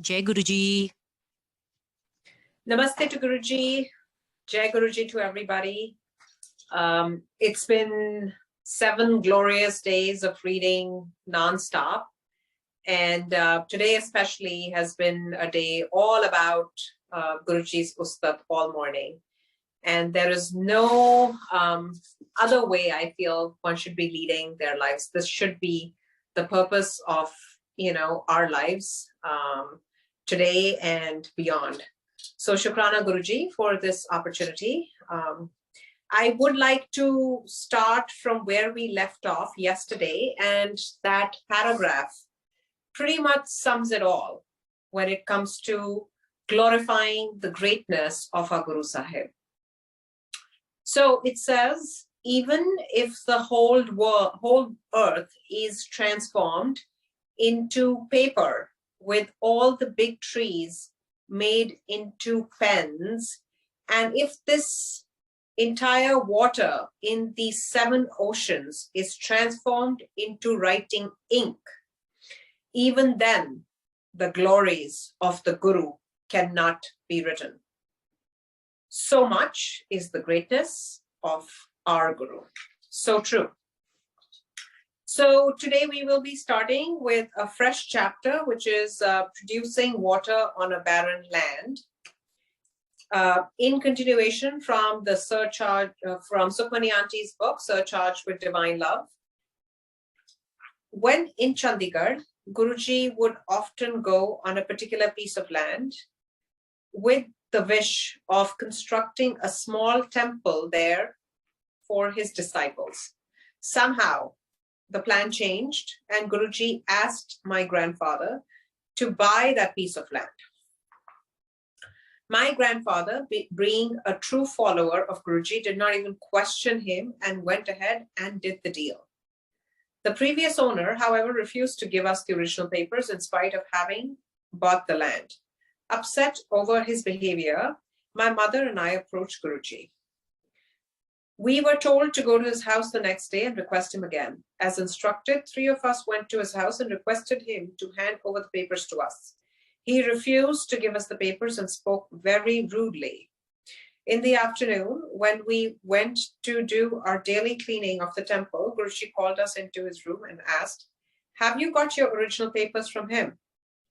Jai Guruji. Namaste to Guruji. Jai Guruji to everybody. It's been 7 glorious days of reading non-stop. And today especially has been a day all about Guruji's Ustat all morning. And there is no other way I feel one should be leading their lives. This should be the purpose of, our lives today and beyond. So Shukrana Guruji for this opportunity. I would like to start from where we left off yesterday, and that paragraph pretty much sums it all when it comes to glorifying the greatness of our Guru Sahib. So it says, even if the whole earth is transformed into paper with all the big trees made into pens, and if this entire water in the 7 oceans is transformed into writing ink, even then the glories of the Guru cannot be written. So much is the greatness of our Guru. So true. So today we will be starting with a fresh chapter, which is producing water on a barren land. In continuation from the Surcharge, from Sukhmani Auntie's book, Surcharge with Divine Love. When in Chandigarh, Guruji would often go on a particular piece of land with the wish of constructing a small temple there for his disciples. Somehow, the plan changed and Guruji asked my grandfather to buy that piece of land. My grandfather, being a true follower of Guruji, did not even question him and went ahead and did the deal. The previous owner, however, refused to give us the original papers in spite of having bought the land. Upset over his behavior, my mother and I approached Guruji. We were told to go to his house the next day and request him again. As instructed, 3 of us went to his house and requested him to hand over the papers to us. He refused to give us the papers and spoke very rudely. In the afternoon, when we went to do our daily cleaning of the temple, Guruji called us into his room and asked, "Have you got your original papers from him?"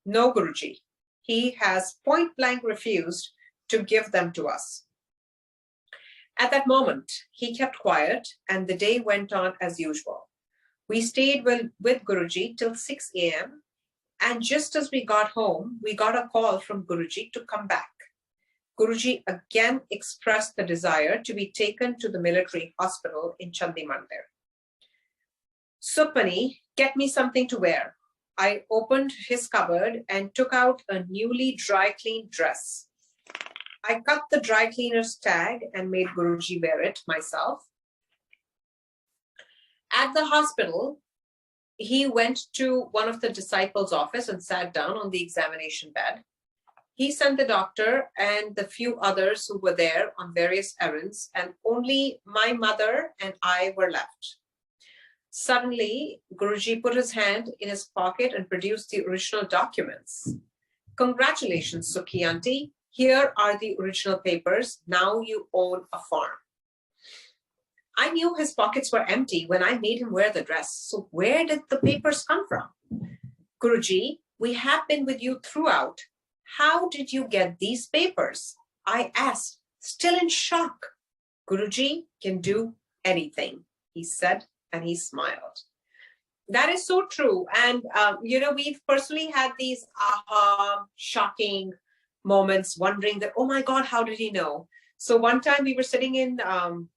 "No, Guruji. He has point blank refused to give them to us." At that moment, he kept quiet and the day went on as usual. We stayed with Guruji till 6 a.m. and just as we got home, we got a call from Guruji to come back. Guruji again expressed the desire to be taken to the military hospital in Chandimandir. "Sukhmani, get me something to wear." I opened his cupboard and took out a newly dry cleaned dress. I cut the dry cleaner's tag and made Guruji wear it myself. At the hospital, he went to one of the disciples' office and sat down on the examination bed. He sent the doctor and the few others who were there on various errands, and only my mother and I were left. Suddenly, Guruji put his hand in his pocket and produced the original documents. "Congratulations, Sukhi Aunty. Here are the original papers. Now you own a farm." I knew his pockets were empty when I made him wear the dress. So where did the papers come from? "Guruji, we have been with you throughout. How did you get these papers?" I asked, still in shock. "Guruji can do anything," he said, and he smiled. That is so true. And, we've personally had these shocking moments wondering that, oh my God, how did he know? So one time we were sitting in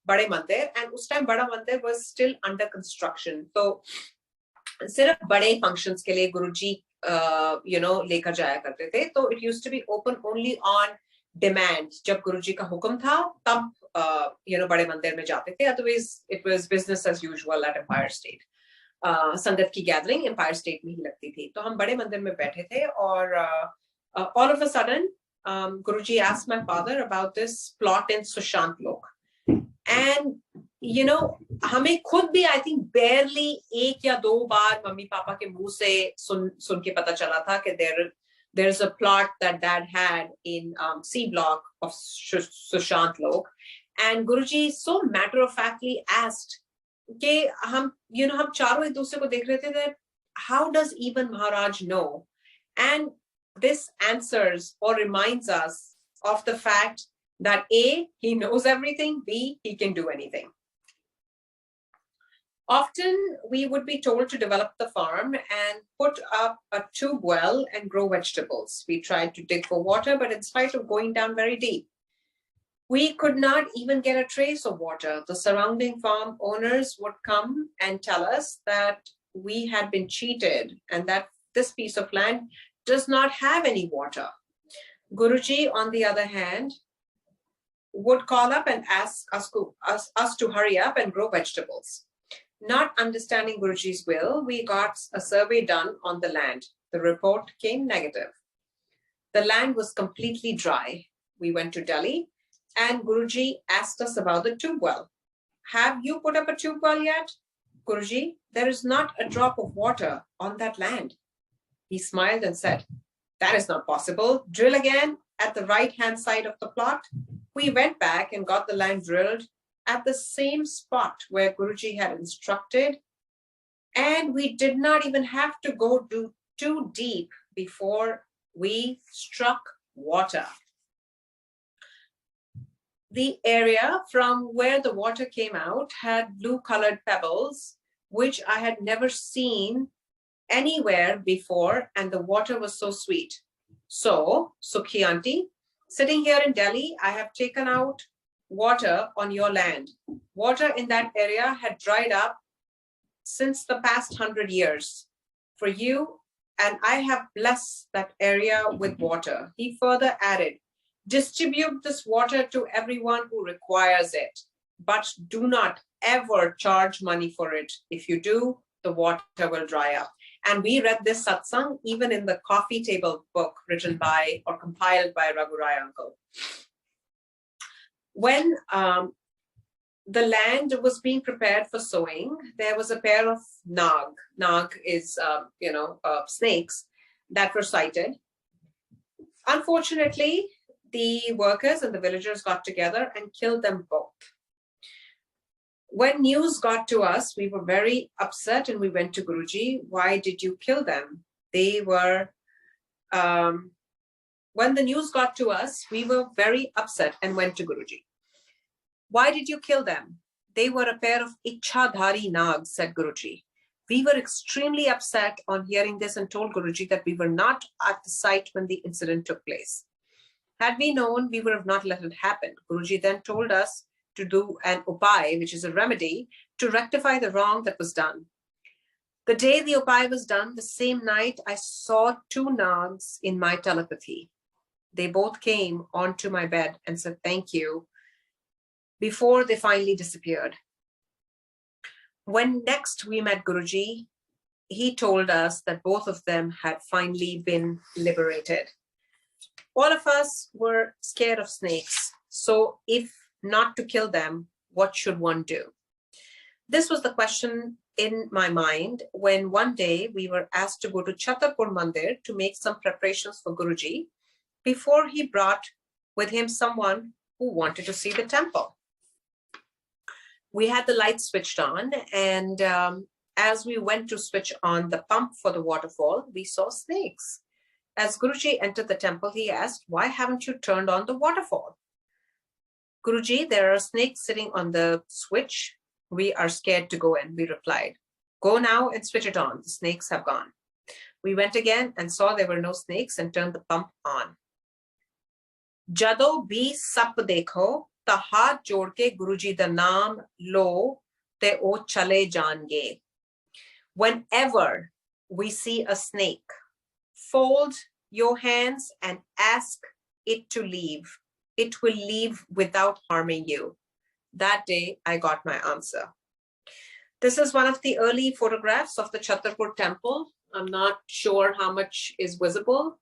Bade Mandir, and us time Bada Mandir was still under construction. So सिर्फ बड़े functions के लिए गुरुजी लेकर जाया करते थे. तो it used to be open only on demand. जब गुरुजी का हुक्म था तब बड़े मंदिर में जाते थे. Otherwise it was business as usual at Empire State. संगत की गैदरिंग Empire State में ही लगती थी. तो हम बड़े मंदिर में बैठे थे और all of a sudden Guruji asked my father about this plot in Sushant Lok. And हमें खुद भी I think barely 1 या 2 बार मम्मी पापा के मुंह से सुन के पता चला था कि There's a plot that Dad had in C block of Sushant Lok, and Guruji so matter-of-factly asked, "Ke hum charo ek dusre ko dekh rahe the that how does even Maharaj know?" And this answers or reminds us of the fact that A, he knows everything, B, he can do anything. Often we would be told to develop the farm and put up a tube well and grow vegetables. We tried to dig for water, but in spite of going down very deep, we could not even get a trace of water. The surrounding farm owners would come and tell us that we had been cheated and that this piece of land does not have any water. Guruji, on the other hand, would call up and ask us to hurry up and grow vegetables. Not understanding Guruji's will, we got a survey done on the land. The report came negative. The land was completely dry. We went to Delhi and Guruji asked us about the tube well. Have you put up a tube well yet? Guruji, there is not a drop of water on that land. He smiled and said, that is not possible. Drill again at the right-hand side of the plot. We went back and got the land drilled at the same spot where Guruji had instructed. And we did not even have to go too deep before we struck water. The area from where the water came out had blue-colored pebbles, which I had never seen anywhere before, and the water was so sweet. So, Sukhmani Aunty, sitting here in Delhi, I have taken out water on your land. Water in that area had dried up since the past 100 years for you, and I have blessed that area with water. He further added, distribute this water to everyone who requires it, but do not ever charge money for it. If you do, the water will dry up. And we read this satsang even in the coffee table book written by or compiled by Raghurai uncle. When the land was being prepared for sowing, there was a pair of nag. Nag is, snakes that were sighted. Unfortunately, the workers and the villagers got together and killed them both. When news got to us, we were very upset and we went to Guruji. Why did you kill them? They were, when the news got to us, we were very upset and went to Guruji. Why did you kill them? They were a pair of Ichhadhari nags, said Guruji. We were extremely upset on hearing this and told Guruji that we were not at the site when the incident took place. Had we known, we would have not let it happen. Guruji then told us to do an upai, which is a remedy, to rectify the wrong that was done. The day the upai was done, the same night, I saw two nags in my telepathy. They both came onto my bed and said, thank you, before they finally disappeared. When next we met Guruji, he told us that both of them had finally been liberated. All of us were scared of snakes. So if not to kill them, what should one do? This was the question in my mind when one day we were asked to go to Chhatarpur Mandir to make some preparations for Guruji before he brought with him someone who wanted to see the temple. We had the lights switched on, and as we went to switch on the pump for the waterfall, we saw snakes. As Guruji entered the temple, he asked, why haven't you turned on the waterfall? Guruji, there are snakes sitting on the switch. We are scared to go in, we replied. Go now and switch it on. The snakes have gone. We went again and saw there were no snakes and turned the pump on. Jado bhi sap dekho, ta haath jod ke Guruji da naam lo, te o chale jange. Whenever we see a snake, fold your hands and ask it to leave. It will leave without harming you. That day, I got my answer. This is one of the early photographs of the Chhatarpur temple. I'm not sure how much is visible,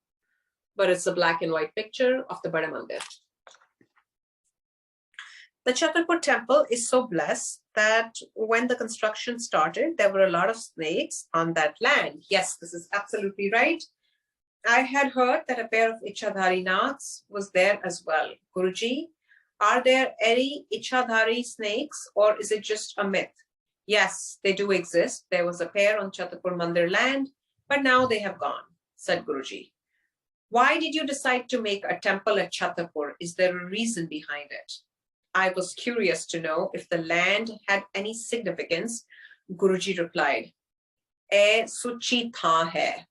but it's a black and white picture of the Bada Mandir. The Chhatarpur temple is so blessed that when the construction started, there were a lot of snakes on that land. Yes, this is absolutely right. I had heard that a pair of Ichadhari Naths was there as well. Guruji, are there any Ichadhari snakes or is it just a myth? Yes, they do exist. There was a pair on Chhatarpur Mandir land, but now they have gone, said Guruji. Why did you decide to make a temple at Chhatarpur? Is there a reason behind it? I was curious to know if the land had any significance. Guruji replied, "Eh suchi tha hai.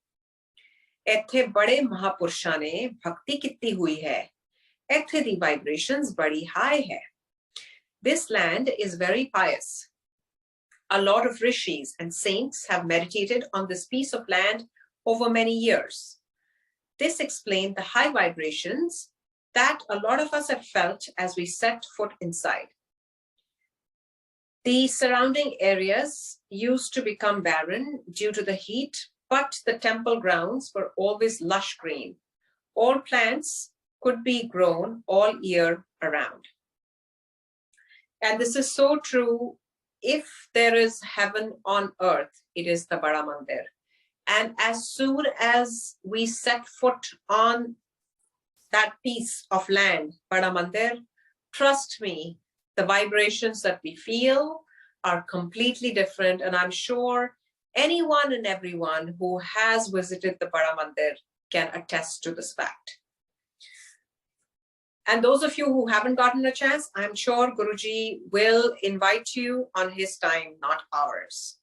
ਇੱਥੇ बड़े महापुरुषां ने भक्ति कितनी हुई है ਇੱਥੇ the vibrations बड़ी high है this land is very pious a lot of rishis and saints have meditated on this piece of land over many years this explained the high vibrations that a lot of us have felt as we set foot inside the surrounding areas used to become barren due to the heat but the temple grounds were always lush green. All plants could be grown all year around. And this is so true. If there is heaven on earth, it is the Bada Mandir. And as soon as we set foot on that piece of land, Bada Mandir, trust me, the vibrations that we feel are completely different. And I'm sure anyone and everyone who has visited the Bada Mandir can attest to this fact. And those of you who haven't gotten a chance, I'm sure Guruji will invite you on his time, not ours.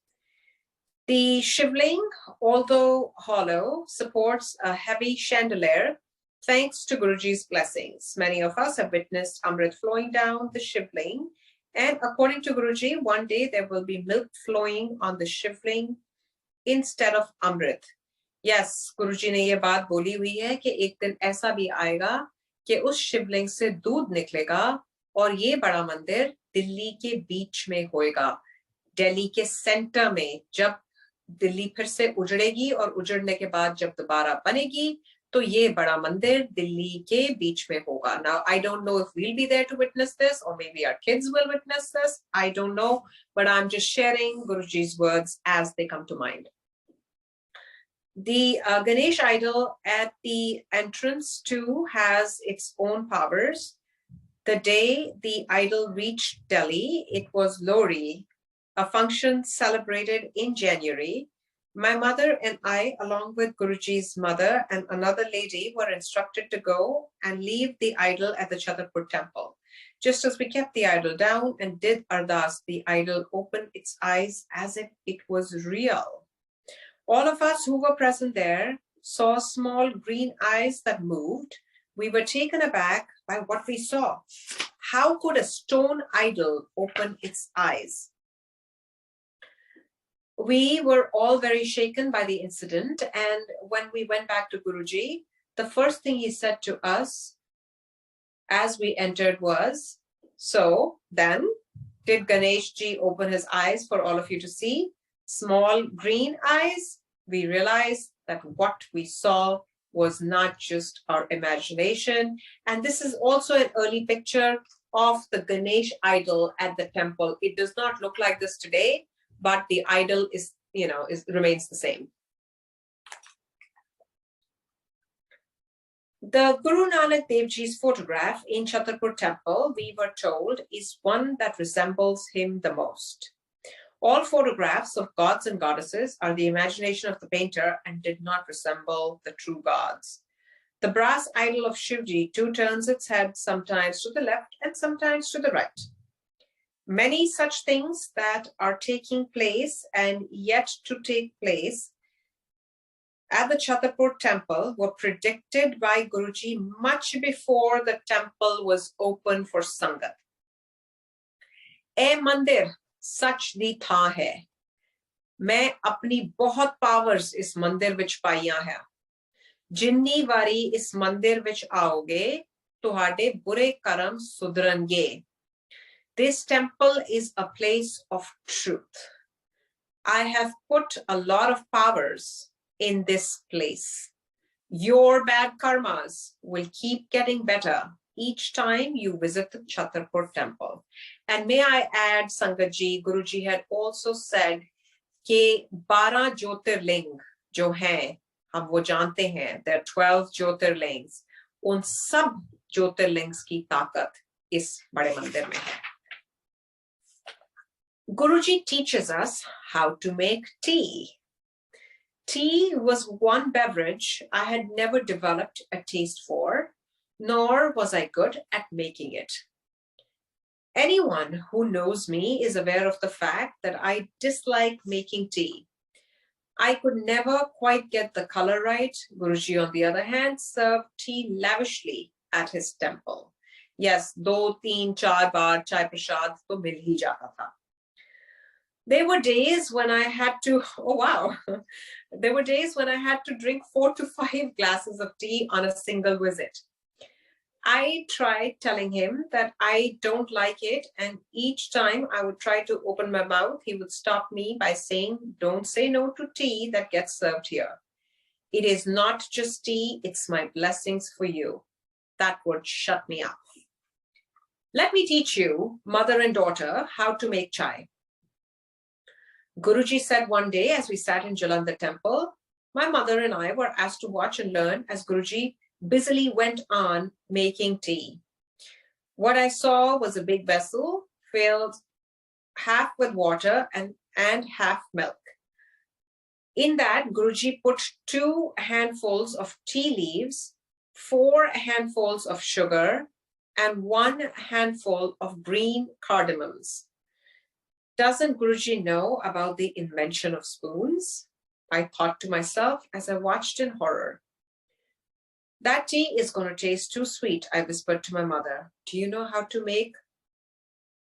The Shivling, although hollow, supports a heavy chandelier thanks to Guruji's blessings. Many of us have witnessed Amrit flowing down the Shivling. And according to Guruji, one day there will be milk flowing on the Shivling instead of Amrit. Yes, Guruji ने ये बात बोली हुई है कि एक दिन ऐसा भी आएगा कि उस शिवलिंग से दूध निकलेगा और ये बड़ा मंदिर दिल्ली के बीच में होएगा दिल्ली के सेंटर में जब दिल्ली फिर से उजड़ेगी और उजड़ने के बाद जब दोबारा बनेगी तो ये बड़ा मंदिर दिल्ली के बीच में होगा. Now, I don't know if we'll be there to witness this or maybe our kids will witness this. I don't know, but I'm just sharing Guruji's words as they come to mind. The Ganesh idol at the entrance too has its own powers. The day the idol reached Delhi, it was Lohri, a function celebrated in January. My mother and I, along with Guruji's mother and another lady, were instructed to go and leave the idol at the Chhatarpur temple. Just as we kept the idol down and did ardas, the idol opened its eyes as if it was real. All of us who were present there saw small green eyes that moved. We were taken aback by what we saw. How could a stone idol open its eyes? We were all very shaken by the incident, and when we went back to Guruji, the first thing he said to us as we entered was, "So then, did Ganesh ji open his eyes for all of you to see? Small green eyes?" We realized that what we saw was not just our imagination. And this is also an early picture of the Ganesh idol at the temple. It does not look like this today, but the idol is, remains the same. The Guru Nanak Dev Ji's photograph in Chhatarpur temple, we were told, is one that resembles him the most. All photographs of gods and goddesses are the imagination of the painter and did not resemble the true gods. The brass idol of Shivji too turns its head sometimes to the left and sometimes to the right. Many such things that are taking place and yet to take place at the Chhatarpur temple were predicted by Guruji much before the temple was open for Sangat. "ए मंदिर सच दी था है मैं अपनी बहुत powers इस मंदिर विच पाइयां है जिन्नी वारी इस मंदिर विच आओगे तुहाडे बुरे कर्म सुधरनगे This temple is a place of truth. I have put a lot of powers in this place. Your bad karmas will keep getting better each time you visit the Chhatarpur temple. And may I add, Sangatji, Guruji had also said कि 12 ज्योतिर्लिंग जो हैं हम वो जानते हैं, there are 12 jyotirlingas, उन सब ज्योतिर्लिंग्स की ताकत इस बड़े मंदिर में है. Guruji teaches us how to make tea. Tea was one beverage I had never developed a taste for, nor was I good at making it. Anyone who knows me is aware of the fact that I dislike making tea. I could never quite get the color right. Guruji, on the other hand, served tea lavishly at his temple. Yes, 2-3-4 baar chai prasad to mil hi jata tha. There were days when I had to, oh wow, there were days when I had to drink 4 to 5 glasses of tea on a single visit. I tried telling him that I don't like it, and each time I would try to open my mouth, he would stop me by saying, "Don't say no to tea that gets served here. It is not just tea, it's my blessings for you." That would shut me up. Let me teach you, mother and daughter, how to make chai. Guruji said one day as we sat in Jalandhar temple, my mother and I were asked to watch and learn as Guruji busily went on making tea. What I saw was a big vessel filled half with water and half milk. In that, Guruji put 2 handfuls of tea leaves, 4 handfuls of sugar, and 1 handful of green cardamoms. Doesn't Guruji know about the invention of spoons? I thought to myself as I watched in horror. That tea is going to taste too sweet, I whispered to my mother. Do you know how to make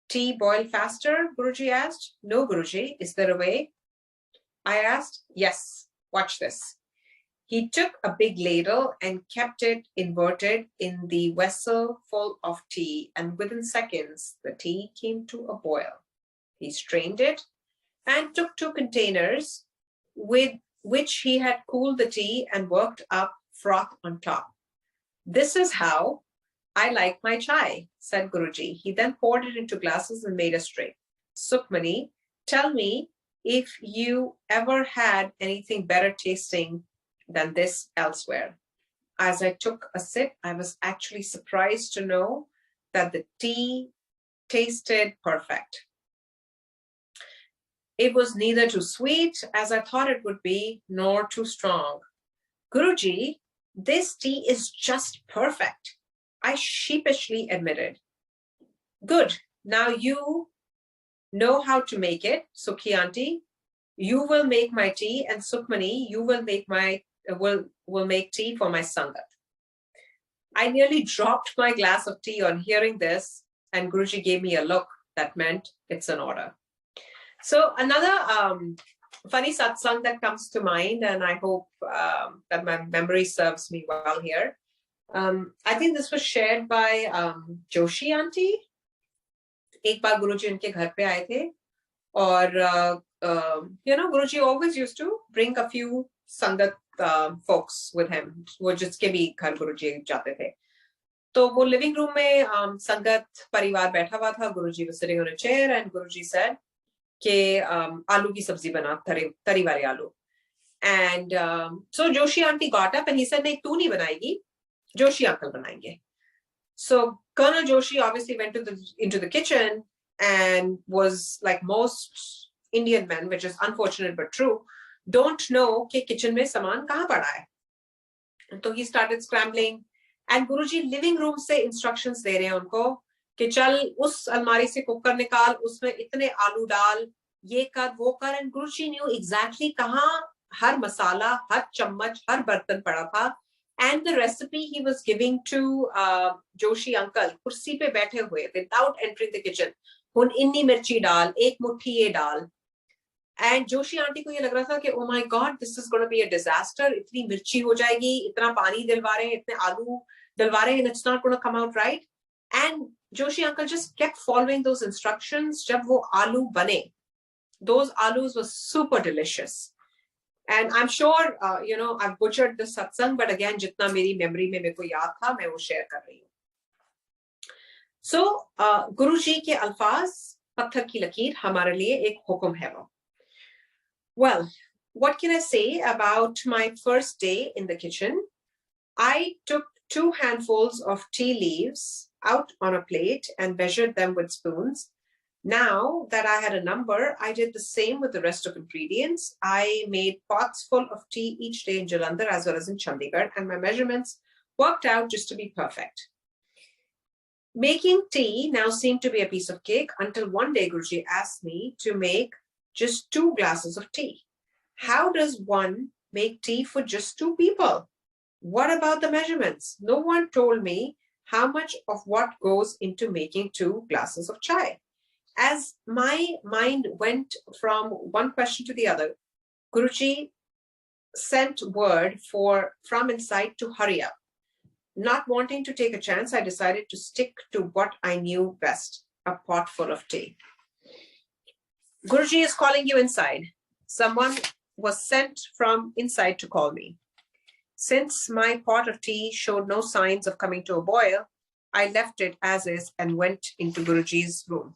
tea boil faster? Guruji asked. No, Guruji. Is there a way? I asked. Yes. Watch this. He took a big ladle and kept it inverted in the vessel full of tea, and within seconds, the tea came to a boil. He strained it and took 2 containers with which he had cooled the tea and worked up froth on top. This is how I like my chai, said Guruji. He then poured it into glasses and made us drink. Sukhmani, tell me if you ever had anything better tasting than this elsewhere. As I took a sip, I was actually surprised to know that the tea tasted perfect. It was neither too sweet as I thought it would be, nor too strong. Guruji, this tea is just perfect, I sheepishly admitted. Good. Now you know how to make it, Sukhi Aunty. You will make my tea, and Sukhmani, you will make will make tea for my sangat. I nearly dropped my glass of tea on hearing this, and Guruji gave me a look that meant it's an order. So another funny satsang that comes to mind, and I hope that my memory serves me well here. I think this was shared by Joshi Aunty. एक बार गुरुजी उनके घर पे आए थे, और Guruji always used to bring a few sangat folks with him, वो जिसके भी घर गुरुजी जाते थे. तो वो लिविंग रूम में संगत परिवार बैठा हुआ था. गुरुजी was sitting on a chair, and Guruji said कि आलू की सब्जी बना, तरी वाले आलू. And so Joshi Aunty got up and he said, नहीं तू नहीं बनाएगी, Joshi uncle बनाएंगे. So Colonel Joshi obviously went into the kitchen and was like most Indian men, which is unfortunate but true, don't know कि kitchen में सामान कहाँ पड़ा है. So he started scrambling, and Guruji living room से instructions दे रहे हैं उनको कि चल उस अलमारी से कुकर निकाल, उसमें इतने आलू डाल, ये कर वो कर. And Guruji knew exactly कहाँ हर मसाला, हर चम्मच, हर बर्तन पड़ा था. And the recipe he was giving to Joshi uncle, कुर्सी पे बैठे हुए, without entering the kitchen. हुन इन्नी मिर्ची डाल, एक मुट्ठी ये डाल. And Joshi aunty को ये लग रहा था कि oh my God, this is going to be a disaster. इतनी मिर्ची हो जाएगी, इतना पानी डलवा रहे हैं, इतने आलू डलवा रहे हैं, and it's not going to come out right. And Joshi uncle just kept following those instructions. जब वो आलू बने, those alus were super delicious. And I'm sure, I've butchered this satsang, but again, jitna meri memory mein mere ko yaad tha, main wo share kar rahi hu. So, Guruji ke alfaz, patthar ki lakeer, hamare liye ek hukum hai wo. Well, what can I say about my first day in the kitchen? I took 2 handfuls of tea leaves out on a plate and measured them with spoons. Now that I had a number, I did the same with the rest of ingredients. I made pots full of tea each day in Jalandhar as well as in Chandigarh, and my measurements worked out just to be perfect. Making tea now seemed to be a piece of cake until one day Guruji asked me to make just 2 glasses of tea. How does one make tea for just 2 people? What about the measurements? No one told me how much of what goes into making 2 glasses of chai. As my mind went from one question to the other, Guruji sent word from inside to hurry up. Not wanting to take a chance, I decided to stick to what I knew best, a pot full of tea. Guruji is calling you inside. Someone was sent from inside to call me. Since my pot of tea showed no signs of coming to a boil, I left it as is and went into Guruji's room.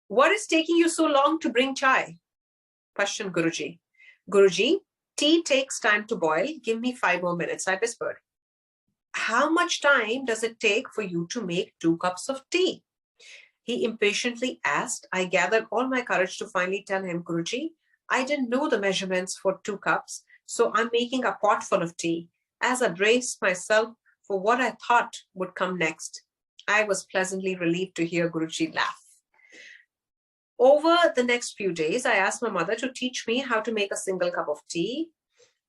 What is taking you so long to bring chai? Questioned Guruji. Guruji, tea takes time to boil. Give me 5 more minutes, I whispered. How much time does it take for you to make 2 cups of tea? He impatiently asked. I gathered all my courage to finally tell him, Guruji, I didn't know the measurements for 2 cups, so I'm making a pot full of tea. As I braced myself for what I thought would come next, I was pleasantly relieved to hear Guruji laugh. Over the next few days, I asked my mother to teach me how to make a single cup of tea.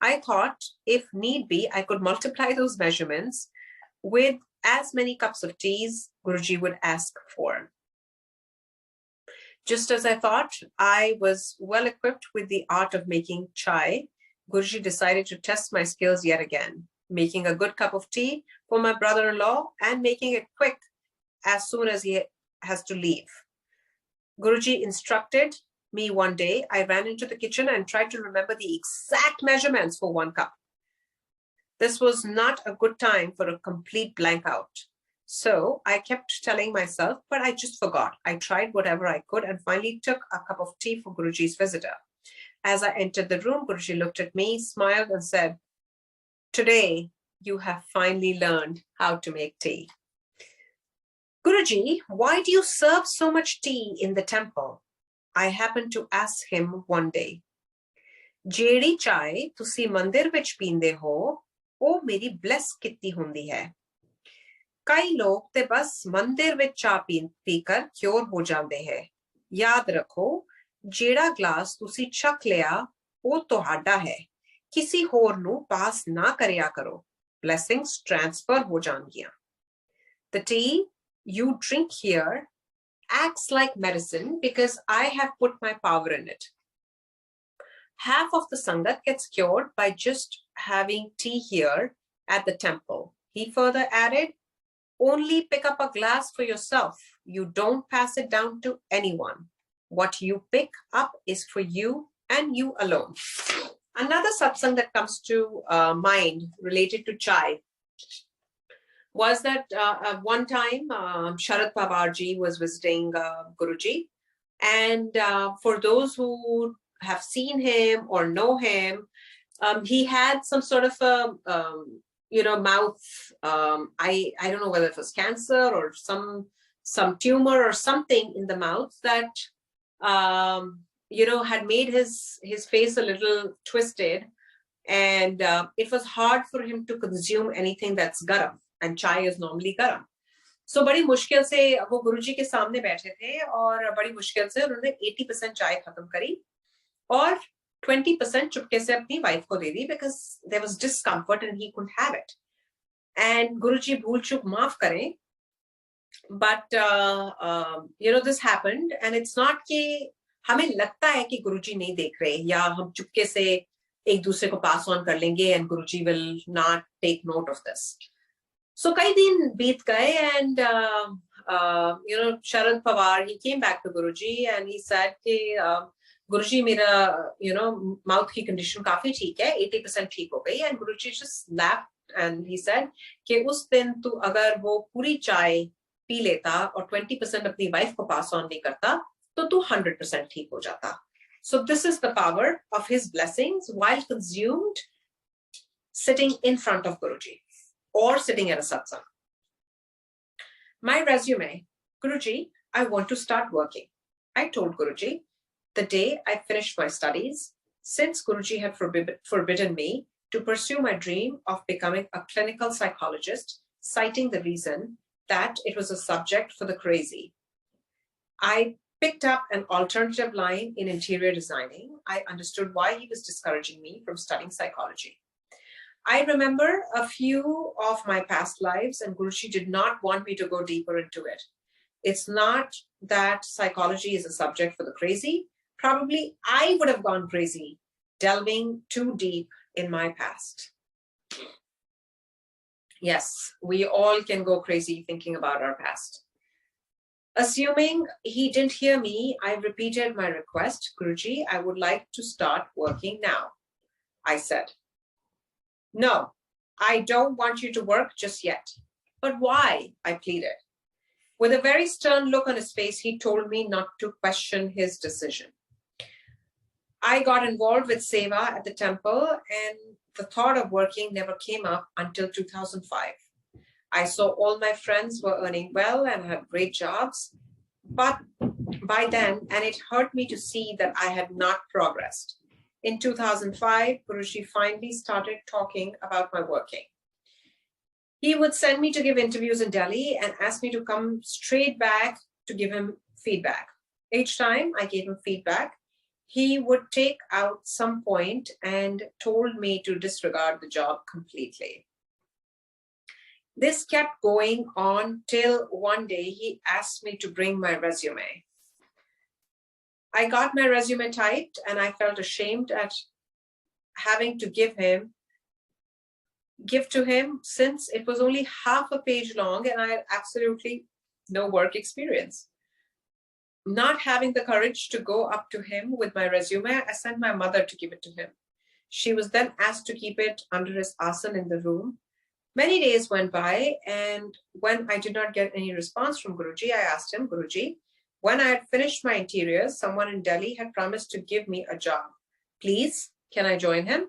I thought, if need be, I could multiply those measurements with as many cups of teas Guruji would ask for. Just as I thought I was well equipped with the art of making chai, Guruji decided to test my skills yet again, making a good cup of tea for my brother-in-law and making it quick as soon as he has to leave. Guruji instructed me one day. I ran into the kitchen and tried to remember the exact measurements for 1 cup. This was not a good time for a complete blank out. So I kept telling myself, but I just forgot. I tried whatever I could and finally took a cup of tea for Guruji's visitor. As I entered the room, Guruji looked at me, smiled and said, today you have finally learned how to make tea. Guruji, why do you serve so much tea in the temple? I happened to ask him one day. Jehdi chai tusi mandir vich peende ho, o meri bless kitti hundi hai. Kai log te bas mandir vich cha pee-kar cure ho jande hai. Yaad rakho, jehda glass tusi chak liya, o tohada hai. Kisi hor nu pass na karya karo. Blessings transfer ho jangiyan. The tea you drink here acts like medicine because I have put my power in it. Half of the Sangat gets cured by just having tea here at the temple. He further added, only pick up a glass for yourself. You don't pass it down to anyone. What you pick up is for you and you alone. Another satsang that comes to mind related to chai was that one time Sharad Pawarji was visiting Guruji, and for those who have seen him or know him, he had some sort of a mouth. I don't know whether it was cancer or some tumor or something in the mouth that had made his face a little twisted, and it was hard for him to consume anything that's garam. And chai is normally garam. So बड़ी मुश्किल से वो गुरुजी के सामने बैठे थे और बड़ी मुश्किल से उन्होंने 80% चाय खत्म करी और 20% चुपके से अपनी वाइफ को दे दी because there was discomfort and he couldn't have it. And गुरुजी भूल चूक माफ करें, but this happened, and it's not कि हमें लगता है कि गुरुजी नहीं देख रहे या हम चुपके से एक दूसरे को pass on कर लेंगे and Guruji will not take note of this. So kai din beat gaye, and Sharad Pawar, he came back to Guruji and he said कि Guruji mera mouth की condition काफी ठीक है, 80% ठीक हो गई. And Guruji just laughed and he said कि उस दिन तू अगर वो पूरी चाय पी लेता और 20% अपनी wife को pass on नहीं करता तो तू 100% ठीक हो जाता. So this is the power of his blessings while consumed sitting in front of Guruji or sitting at a satsang. My resume, Guruji, I want to start working. I told Guruji the day I finished my studies, since Guruji had forbidden me to pursue my dream of becoming a clinical psychologist, citing the reason that it was a subject for the crazy. I picked up an alternative line in interior designing. I understood why he was discouraging me from studying psychology. I remember a few of my past lives, and Guruji did not want me to go deeper into it. It's not that psychology is a subject for the crazy. Probably I would have gone crazy delving too deep in my past. Yes, we all can go crazy thinking about our past. Assuming he didn't hear me, I repeated my request. Guruji, I would like to start working now, I said. No, I don't want you to work just yet. But why? I pleaded. With a very stern look on his face, he told me not to question his decision. I got involved with Seva at the temple, and the thought of working never came up until 2005. I saw all my friends were earning well and had great jobs, but by then, and it hurt me to see that I had not progressed. In 2005, Guruji finally started talking about my working. He would send me to give interviews in Delhi and ask me to come straight back to give him feedback. Each time I gave him feedback, he would take out some point and told me to disregard the job completely. This kept going on till one day he asked me to bring my resume. I got my resume typed and I felt ashamed at having to give to him since it was only half a page long and I had absolutely no work experience. Not having the courage to go up to him with my resume, I sent my mother to give it to him. She was then asked to keep it under his asan in the room. Many days went by, and when I did not get any response from Guruji, I asked him, Guruji, when I had finished my interiors, someone in Delhi had promised to give me a job. Please, can I join him?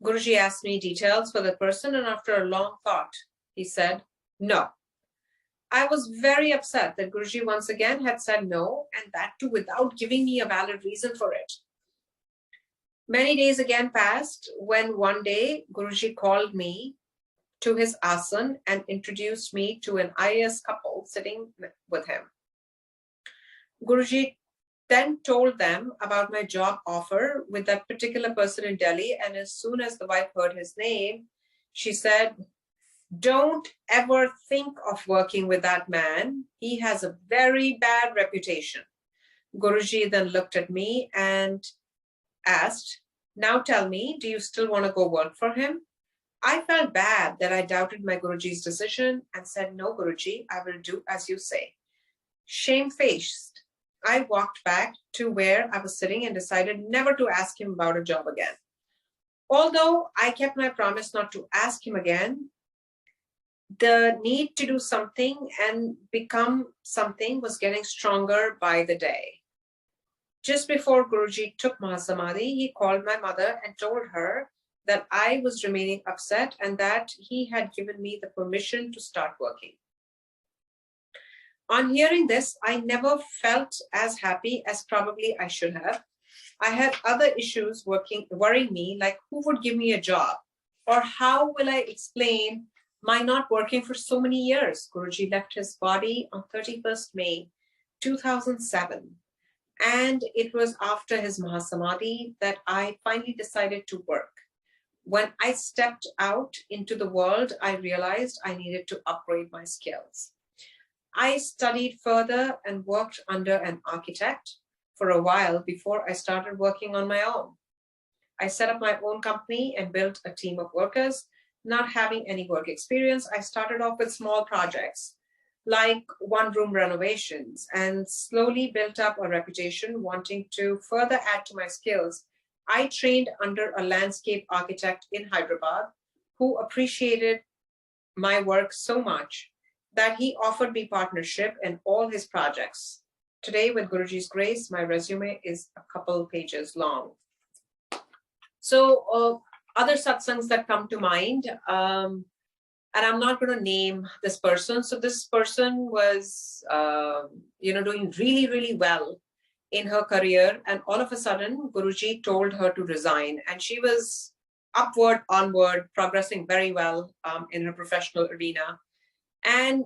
Guruji asked me details for the person, and after a long thought, he said, no. I was very upset that Guruji once again had said no, and that too without giving me a valid reason for it. Many days again passed when one day Guruji called me to his asan and introduced me to an IAS couple sitting with him. Guruji then told them about my job offer with that particular person in Delhi, and as soon as the wife heard his name, she said, don't ever think of working with that man. He has a very bad reputation. Guruji then looked at me and asked, now tell me, do you still want to go work for him? I felt bad that I doubted my Guruji's decision and said, no, Guruji, I will do as you say. Shamefaced, I walked back to where I was sitting and decided never to ask him about a job again. Although I kept my promise not to ask him again, the need to do something and become something was getting stronger by the day. Just before Guruji took Mahasamadhi, he called my mother and told her that I was remaining upset and that he had given me the permission to start working. On hearing this, I never felt as happy as probably I should have. I had other issues worrying me, like who would give me a job? Or how will I explain my not working for so many years? Guruji left his body on 31st May 2007. And it was after his Mahasamadhi that I finally decided to work. When I stepped out into the world, I realized I needed to upgrade my skills. I studied further and worked under an architect for a while before I started working on my own. I set up my own company and built a team of workers. Not having any work experience, I started off with small projects like one-room renovations and slowly built up a reputation. Wanting to further add to my skills, I trained under a landscape architect in Hyderabad who appreciated my work so much that he offered me partnership in all his projects. today, with Guruji's grace, my resume is a couple pages long. So other satsangs that come to mind, and I'm not going to name this person. So this person was, doing really, really well in her career. And all of a sudden, Guruji told her to resign. And she was upward, onward, progressing very well in her professional arena. And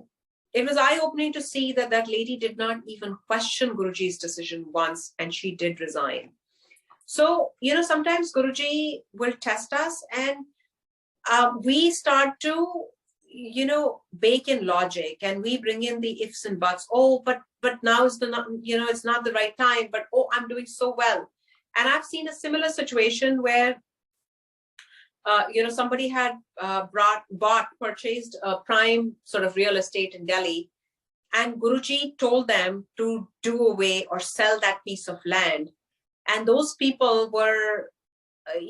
it was eye-opening to see that that lady did not even question Guruji's decision once, and she did resign. So, sometimes Guruji will test us, and we start to, bake in logic, and we bring in the ifs and buts. Oh, but now is it's not the right time, but oh, I'm doing so well. And I've seen a similar situation where, somebody had purchased a prime sort of real estate in Delhi, and Guruji told them to do away or sell that piece of land. And those people were,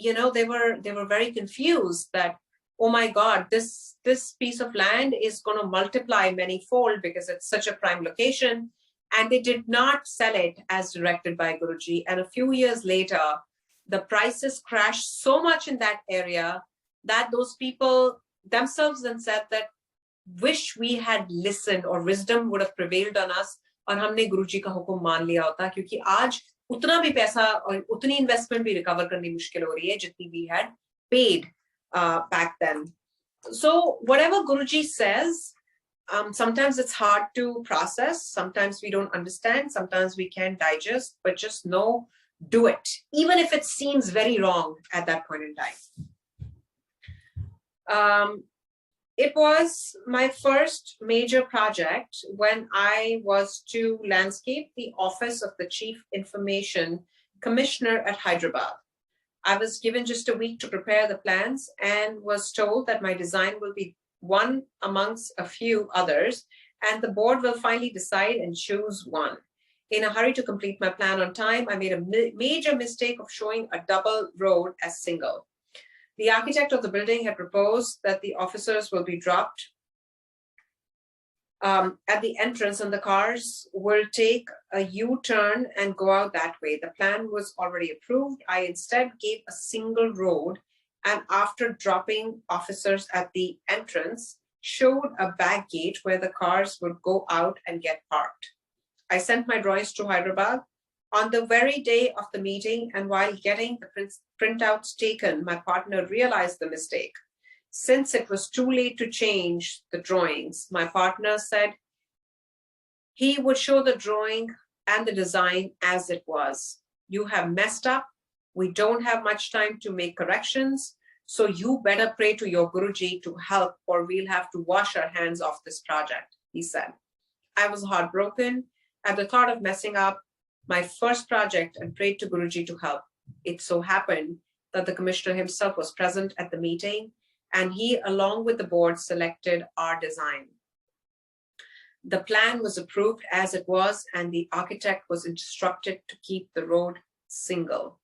they were very confused that, oh my God, this piece of land is going to multiply many-fold because it's such a prime location. And they did not sell it as directed by Guruji. And a few years later, the prices crashed so much in that area that those people themselves then said that, wish we had listened, or wisdom would have prevailed on us, और हमने गुरुजी का हुक्म मान लिया होता, क्योंकि आज उतना भी पैसा और उतनी इन्वेस्टमेंट भी रिकवर करनी मुश्किल हो रही है जितनी we had paid back then. So whatever Guruji says, sometimes it's hard to process, sometimes we don't understand, sometimes we can't digest, but just know, do it, even if it seems very wrong at that point in time. It was my first major project when I was to landscape the office of the Chief Information Commissioner at Hyderabad. I was given just a week to prepare the plans and was told that my design will be one amongst a few others, and the board will finally decide and choose one. In a hurry to complete my plan on time, I made a major mistake of showing a double road as single. The architect of the building had proposed that the officers will be dropped at the entrance and the cars will take a U-turn and go out that way. The plan was already approved. I instead gave a single road, and after dropping officers at the entrance, showed a back gate where the cars would go out and get parked. I sent my drawings to Hyderabad on the very day of the meeting, and while getting the printouts taken, my partner realized the mistake. Since it was too late to change the drawings, my partner said he would show the drawing and the design as it was. You have messed up. We don't have much time to make corrections, so you better pray to your Guruji to help, or we'll have to wash our hands off this project, he said. I was heartbroken at the thought of messing up my first project and prayed to Guruji to help. It so happened that the commissioner himself was present at the meeting, and he, along with the board, selected our design. The plan was approved as it was, and the architect was instructed to keep the road single.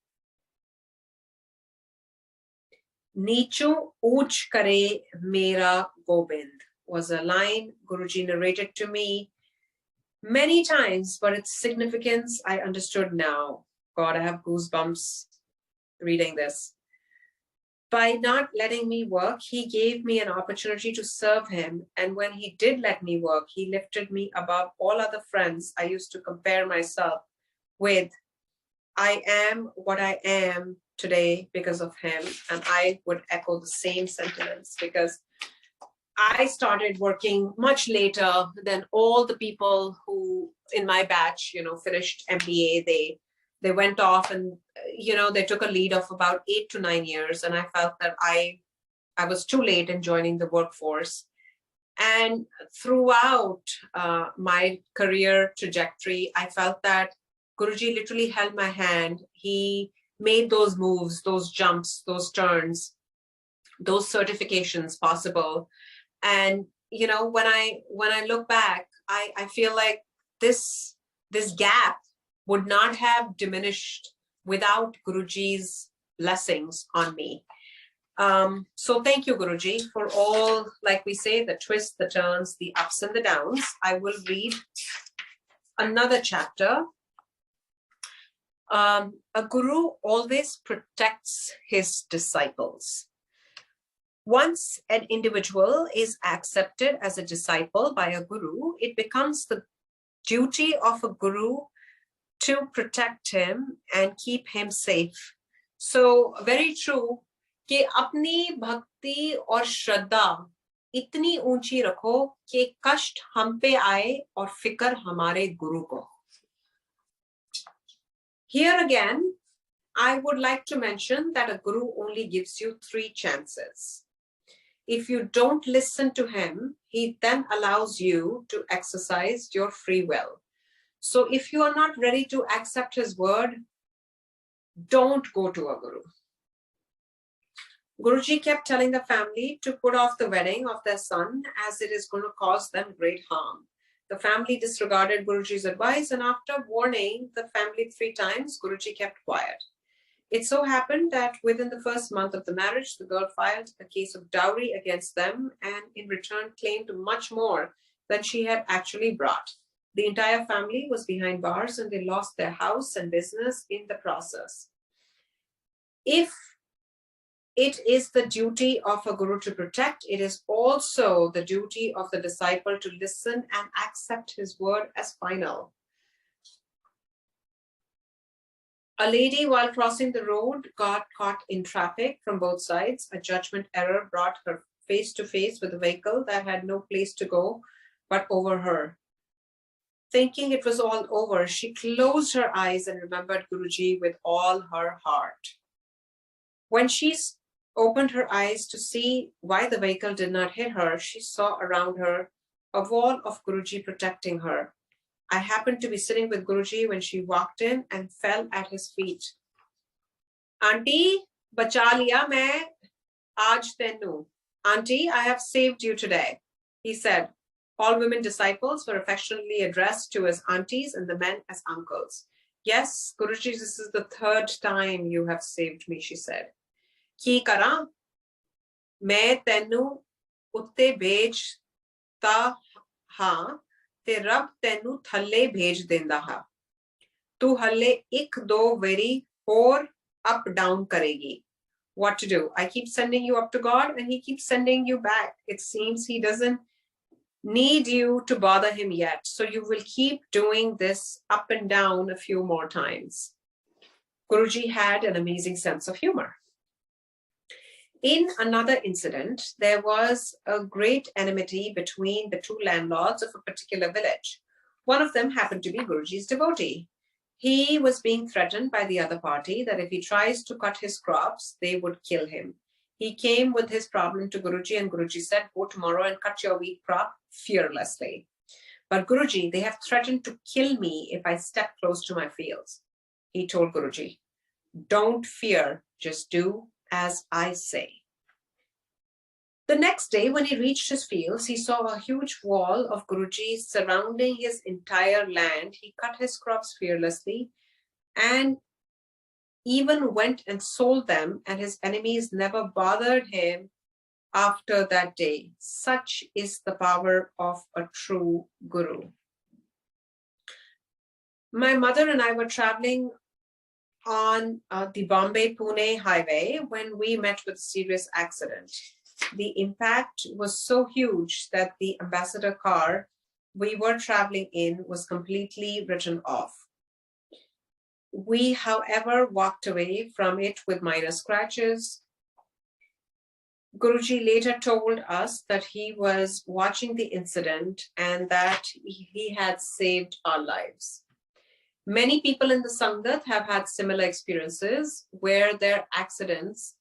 Nichu Uch Kare Mera Gobind was a line Guruji narrated to me many times, but its significance I understood now. God, I have goosebumps reading this. By not letting me work, he gave me an opportunity to serve him. And when he did let me work, he lifted me above all other friends I used to compare myself with. I am what I am today because of him. And I would echo the same sentiments, because I started working much later than all the people who in my batch, finished MBA. They went off and, they took a lead of about 8 to 9 years. And I felt that I was too late in joining the workforce. And throughout my career trajectory, I felt that Guruji literally held my hand. He made those moves, those jumps, those turns, those certifications possible. And, when I look back, I feel like this gap would not have diminished without Guruji's blessings on me. So thank you, Guruji, for all, like we say, the twists, the turns, the ups and the downs. I will read another chapter. A guru always protects his disciples. Once an individual is accepted as a disciple by a guru, it becomes the duty of a guru to protect him and keep him safe. So very true कि अपनी भक्ति और श्रद्धा इतनी ऊंची रखो कि कष्ट हम पे आए और फिक्र हमारे गुरु को. Here again, I would like to mention that a guru only gives you 3 chances. If you don't listen to him, he then allows you to exercise your free will. So if you are not ready to accept his word, don't go to a guru. Guruji kept telling the family to put off the wedding of their son as it is going to cause them great harm. The family disregarded Guruji's advice, and after warning the family 3 times, Guruji kept quiet. It so happened that within the first month of the marriage, the girl filed a case of dowry against them and in return claimed much more than she had actually brought. The entire family was behind bars and they lost their house and business in the process. If it is the duty of a guru to protect, it is also the duty of the disciple to listen and accept his word as final. A lady, while crossing the road, got caught in traffic from both sides. A judgment error brought her face to face with a vehicle that had no place to go but over her. Thinking it was all over, she closed her eyes and remembered Guruji with all her heart. When she opened her eyes to see why the vehicle did not hit her, she saw around her a wall of Guruji protecting her. I happened to be sitting with Guruji when she walked in and fell at his feet. Auntie, bacha liya main aaj tenu. Auntie, I have saved you today, he said. All women disciples were affectionately addressed to as aunties and the men as uncles. Yes, Guruji, this is the 3rd time you have saved me, she said. Ki kara? Main tenu utte bhejta ha te rab tenu thalle bhej denda ha. Tu halle ik do veri hor up down karegi. What to do? I keep sending you up to God and he keeps sending you back. It seems he doesn't need you to bother him yet. So you will keep doing this up and down a few more times. Guruji had an amazing sense of humor. In another incident, there was a great enmity between the 2 landlords of a particular village. One of them happened to be Guruji's devotee. He was being threatened by the other party that if he tries to cut his crops, they would kill him. He came with his problem to Guruji and Guruji said, go tomorrow and cut your wheat crop fearlessly. But Guruji, they have threatened to kill me if I step close to my fields. He told Guruji, don't fear, just do as I say. The next day, when he reached his fields, he saw a huge wall of Guruji surrounding his entire land. He cut his crops fearlessly and even went and sold them, and his enemies never bothered him after that day. Such is the power of a true guru. My mother and I were traveling on the Bombay-Pune highway when we met with a serious accident. The impact was so huge that the ambassador car we were traveling in was completely written off. We, however, walked away from it with minor scratches. Guruji later told us that he was watching the incident and that he had saved our lives. Many people in the Sangat have had similar experiences where their accidents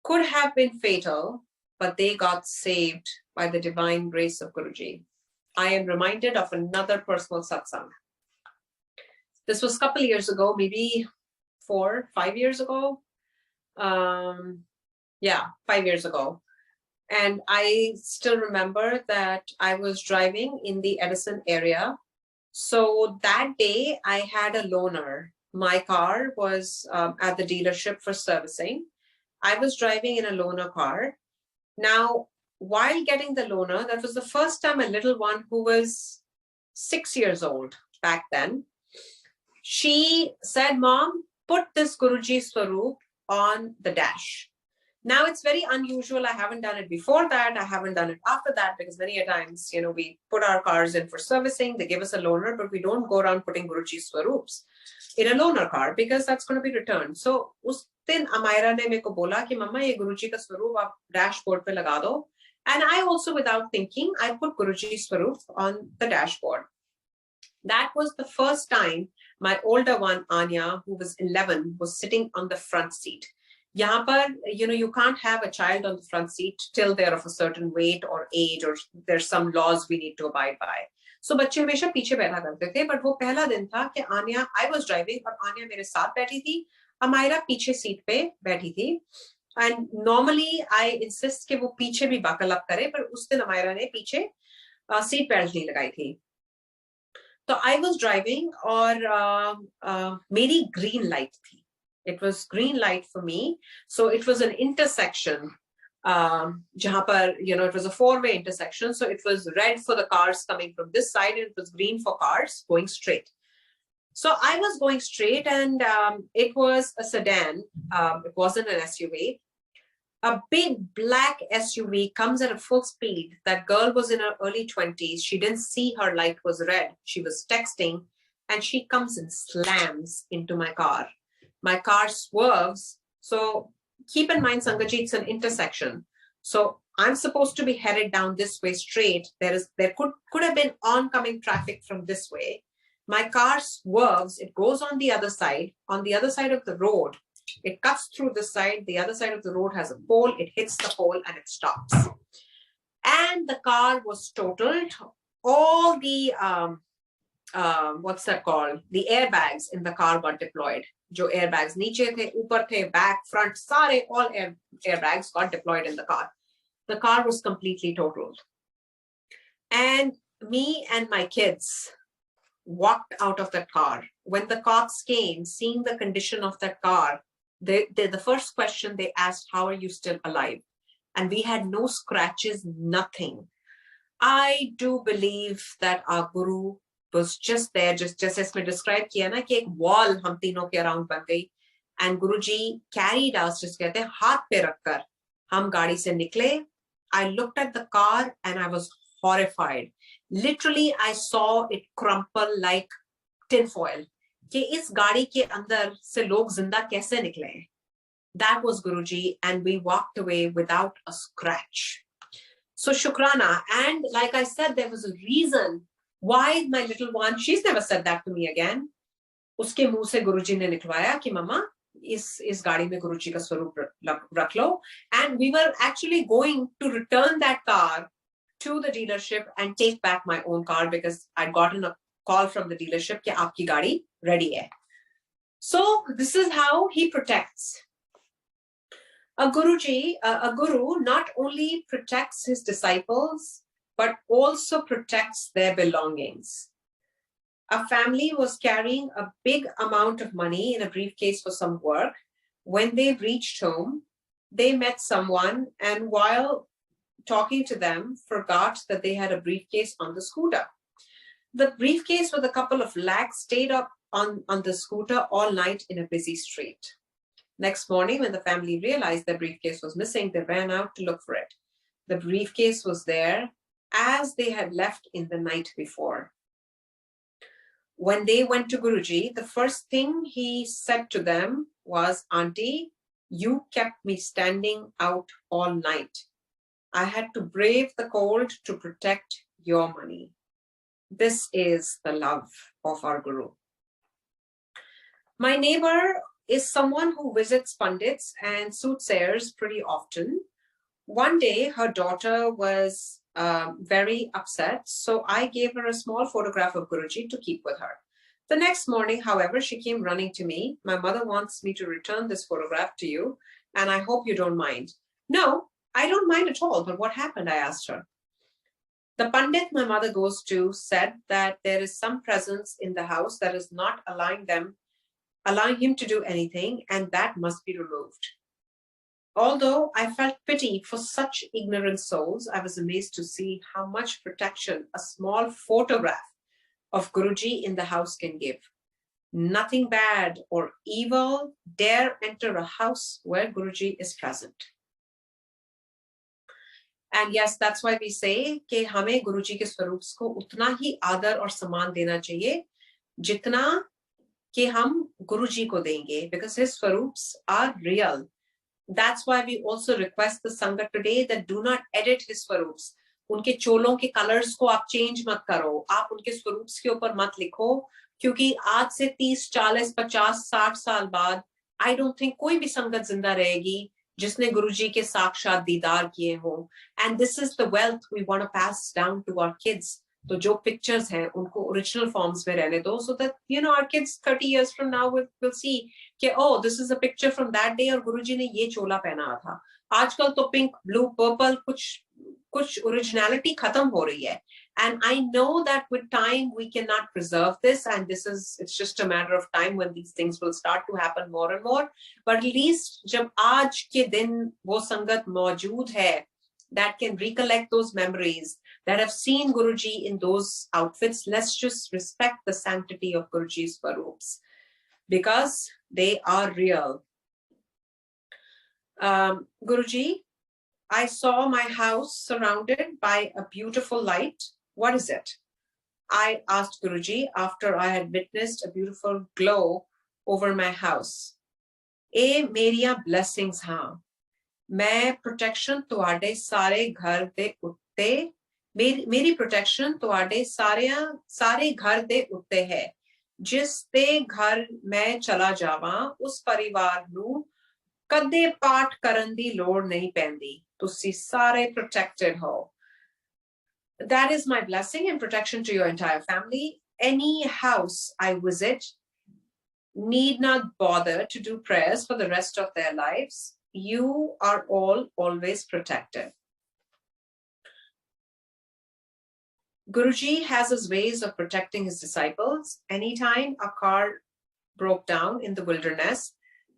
could have been fatal, but they got saved by the divine grace of Guruji. I am reminded of another personal satsang. This was a couple of years ago, maybe 4, 5 years ago. 5 years ago. And I still remember that I was driving in the Edison area. So that day I had a loaner. My car was at the dealership for servicing. I was driving in a loaner car. Now, while getting the loaner, that was the first time a little one who was 6 years old back then. She said, Mom, put this Guruji Swaroop on the dash. Now it's very unusual. I haven't done it before that. I haven't done it after that, because many a times, we put our cars in for servicing. They give us a loaner, but we don't go around putting Guruji Swaroops in a loaner car because that's going to be returned. So us din Amaira ne meko bola ki mama ye Guruji ka Swaroop aap dashboard pe laga do. And I also, without thinking, I put Guruji Swaroop on the dashboard. That was the first time my older one, Anya, who was 11, was sitting on the front seat. Yahan par, you can't have a child on the front seat till they're of a certain weight or age, or there's some laws we need to abide by. So बच्चे हमेशा पीछे बैठा करते थे, but वो पहला दिन था कि आन्या, I was driving और आन्या मेरे साथ बैठी थी, अमायरा पीछे सीट पे बैठी थी. And normally I insist कि वो पीछे भी buckle up करे, पर उस दिन अमायरा ने पीछे सीट बेल्ट नहीं लगाई थी. तो I was driving और मेरी green light थी. It was green light for me. So it was an intersection. Jahan par, it was a four-way intersection. So it was red for the cars coming from this side, and it was green for cars going straight. So I was going straight, and it was a sedan. It wasn't an SUV. A big black SUV comes at a full speed. That girl was in her early 20s. She didn't see her light was red. She was texting, and she comes and slams into my car. My car swerves. So keep in mind, Sangaji, it's an intersection. So I'm supposed to be headed down this way straight. There could have been oncoming traffic from this way. My car swerves. It goes on the other side of the road. It cuts through this side. The other side of the road has a pole. It hits the pole and it stops. And the car was totaled. All the, what's that called? The airbags in the car got deployed. Jo airbags niche the, upar the, back, front, sare, all airbags got deployed in the car. The car was completely totaled. And me and my kids walked out of that car. When the cops came, seeing the condition of that car, the first question they asked, how are you still alive? And we had no scratches, nothing. I do believe that our Guru was just there, just as we described kiya na, ki ek wall hum teenon ke around ban gayi, and Guruji carried us, just kehte haath pe rakhkar hum gaadi se nikle. I looked at the car and I was horrified. Literally, I saw it crumple like tinfoil. Ki is gaadi ke andar se log zinda kaise nikle? That was Guruji, and we walked away without a scratch. So Shukrana, and like I said, there was a reason why my little one, she's never said that to me again. Uske muh se Guruji ne niklwaya ki mama, is gaadi mein Guruji ka swaroop rakh lo. And we were actually going to return that car to the dealership and take back my own car, because I'd gotten a call from the dealership ki aapki gaadi ready hai. So this is how he protects. A guru not only protects his disciples, but also protects their belongings. A family was carrying a big amount of money in a briefcase for some work. When they reached home, they met someone, and while talking to them, forgot that they had a briefcase on the scooter. The briefcase with a couple of lakhs stayed up on the scooter all night in a busy street. Next morning, when the family realized their briefcase was missing, they ran out to look for it. The briefcase was there as they had left in the night before. When they went to Guruji, the first thing he said to them was, Aunty, you kept me standing out all night. I had to brave the cold to protect your money. This is the love of our Guru. My neighbor is someone who visits pundits and soothsayers pretty often. One day, her daughter was very upset, so I gave her a small photograph of Guruji to keep with her. The next morning, however, she came running to me. My mother wants me to return this photograph to you, and I hope you don't mind. No, I don't mind at all, but what happened? I asked her. The Pandit my mother goes to said that there is some presence in the house that is not allowing him to do anything, and that must be removed. Although I felt pity for such ignorant souls, I was amazed to see how much protection a small photograph of Guruji in the house can give. Nothing bad or evil dare enter a house where Guruji is present. And yes, that's why we say कि हमें गुरुजी के स्वरूप को उतना ही आदर और सम्मान देना चाहिए जितना कि हम गुरुजी को देंगे, because his स्वरूप्स are real. That's why we also request the Sangat today that do not edit his स्वरूप्स. उनके चोलों के कलर्स को आप चेंज मत करो, आप उनके स्वरूप्स के ऊपर मत लिखो, क्योंकि आज से 30, 40, 50, 60 साल बाद I don't think कोई भी संगत जिंदा रहेगी जिसने गुरुजी के साक्षात दीदार किए हो. And this is the wealth we want to pass down to our kids. तो जो पिक्चर्स हैं उनको ओरिजिनल फॉर्म्स में रहने दो, so that our kids 30 years from now will see कि oh, this is a picture from that day और गुरुजी ने ये चोला पहना था. आजकल तो पिंक, ब्लू, पर्पल कुछ ओरिजिनलिटी खत्म हो रही है. And I know that with time we cannot preserve this, and it's just a matter of time when these things will start to happen more and more. But at least जब आज के दिन वो संगत मौजूद है that can recollect those memories, that have seen Guruji in those outfits, let's just respect the sanctity of Guruji's Swarups because they are real. Guruji, I saw my house surrounded by a beautiful light. What is it? I asked Guruji after I had witnessed a beautiful glow over my house. ए मेरिया blessings हाँ, मैं protection तुहाडे सारे घर दे उत्ते, मेरी protection तुहाडे सारे घर दे उत्ते है, जिस दे घर मैं चला जावां उस परिवार नू कदे पाठ करन दी लोड़ नहीं पैंदी, तुसी सारे protected हो. That is my blessing and protection to your entire family. Any house I visit need not bother to do prayers for the rest of their lives. You are all always protected. Guruji has his ways of protecting his disciples. Anytime a car broke down in the wilderness,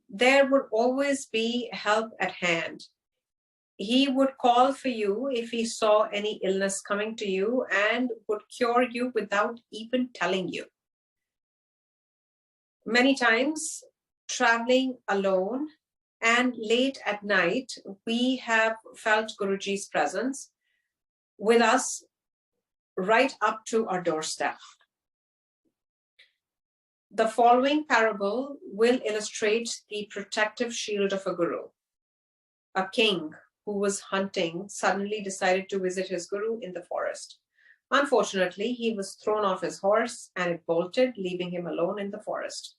there would always be help at hand. He would call for you if he saw any illness coming to you and would cure you without even telling you. Many times, traveling alone and late at night, we have felt Guruji's presence with us right up to our doorstep. The following parable will illustrate the protective shield of a Guru. A king who was hunting suddenly decided to visit his Guru in the forest. Unfortunately, he was thrown off his horse and it bolted, leaving him alone in the forest.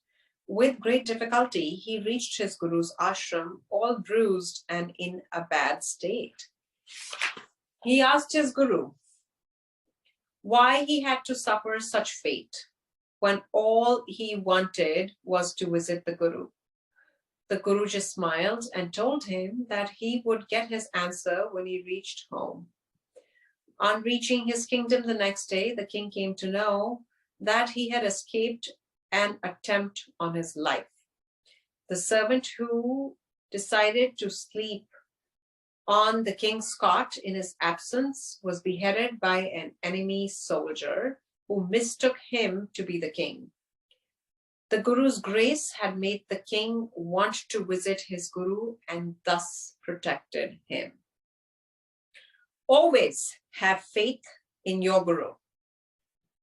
With great difficulty, he reached his Guru's ashram, all bruised and in a bad state. He asked his Guru why he had to suffer such fate when all he wanted was to visit the Guru. The Guru just smiled and told him that he would get his answer when he reached home. On reaching his kingdom the next day, the king came to know that he had escaped an attempt on his life. The servant who decided to sleep on the king's cot in his absence was beheaded by an enemy soldier who mistook him to be the king. The Guru's grace had made the king want to visit his Guru and thus protected him. Always have faith in your Guru,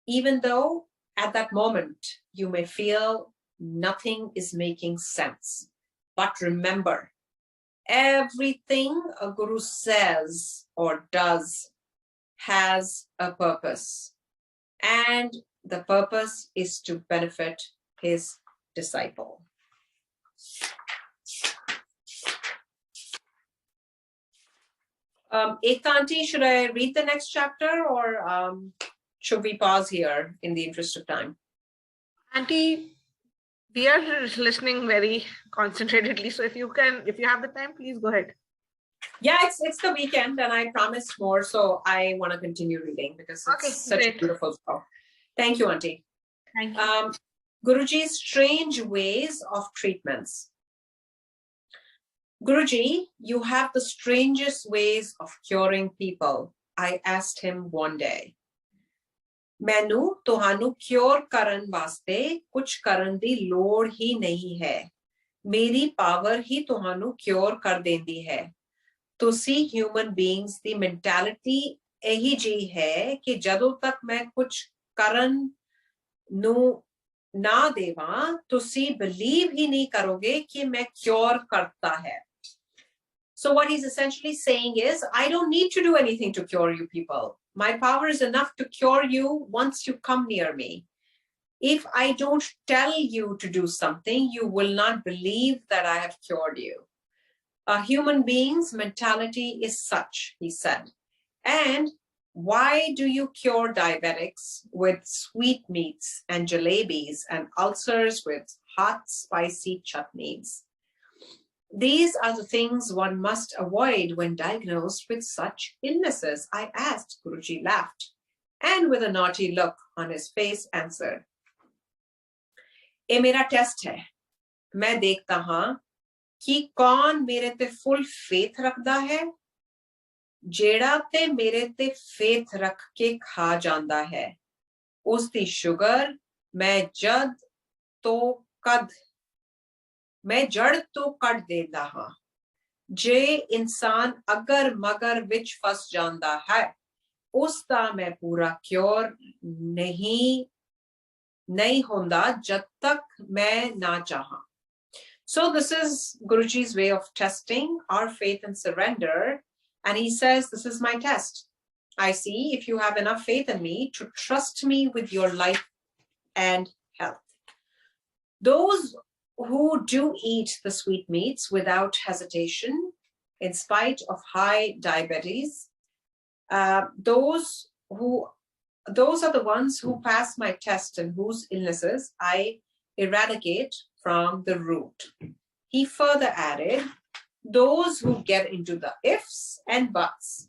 even though at that moment you may feel nothing is making sense. But remember, everything a Guru says or does has a purpose, and the purpose is to benefit his disciple. Aarti Aunty, should I read the next chapter or should we pause here in the interest of time? Aunty, we are listening very concentratedly. So if you have the time, please go ahead. Yeah, it's the weekend and I promised more, so I want to continue reading because it's such a beautiful book. Thank you, Aunty. Thank you. Guruji's strange ways of treatments. Guruji, you have the strangest ways of curing people, I asked him one day. ਮੈਨੂੰ ਤੁਹਾਨੂੰ cure ਕਰਨ ਵਾਸਤੇ ਕੁਝ ਕਰਨ ਦੀ ਲੋੜ ਹੀ ਨਹੀਂ ਹੈ ਮੇਰੀ ਪਾਵਰ ਹੀ ਤੁਹਾਨੂੰ cure ਕਰ ਦਿੰਦੀ ਹੈ ਤੁਸੀਂ human beings ਦੀ mentality ਇਹੀ ਜਿਹੀ ਹੈ ਕਿ ਜਦੋਂ ਤੱਕ ਮੈਂ ਕੁਝ ਕਰਨ ਨੂੰ ਨਾ ਦੇਵਾਂ ਤੁਸੀਂ believe ਹੀ ਨਹੀਂ ਕਰੋਗੇ ਕਿ ਮੈਂ cure ਕਰਤਾ ਹੈ So what he's essentially saying is, I don't need to do anything to cure you people. My power is enough to cure you once you come near me. If I don't tell you to do something, you will not believe that I have cured you. A human being's mentality is such, he said. And why do you cure diabetics with sweetmeats and jalebis and ulcers with hot, spicy chutneys? These are the things one must avoid when diagnosed with such illnesses. I asked. Guruji laughed and with a naughty look on his face answered, "Ye mera test hai. Main dekhta haan ki kaun mere te full faith rakhda hai. Jehda te mere te faith rakh ke kha janda hai. Us di sugar main jad to kad मैं जड़ तो cut देता हाँ जे इंसान अगर मगर विच फस जांदा है उसका मैं पूरा क्योर नहीं होंदा जब तक मैं ना चाहा So this is Guruji's way of testing our faith and surrender and he says this is my test I see if you have enough faith in me to trust me with your life and health those who do eat the sweetmeats without hesitation, in spite of high diabetes, those are the ones who pass my test and whose illnesses I eradicate from the root. He further added, those who get into the ifs and buts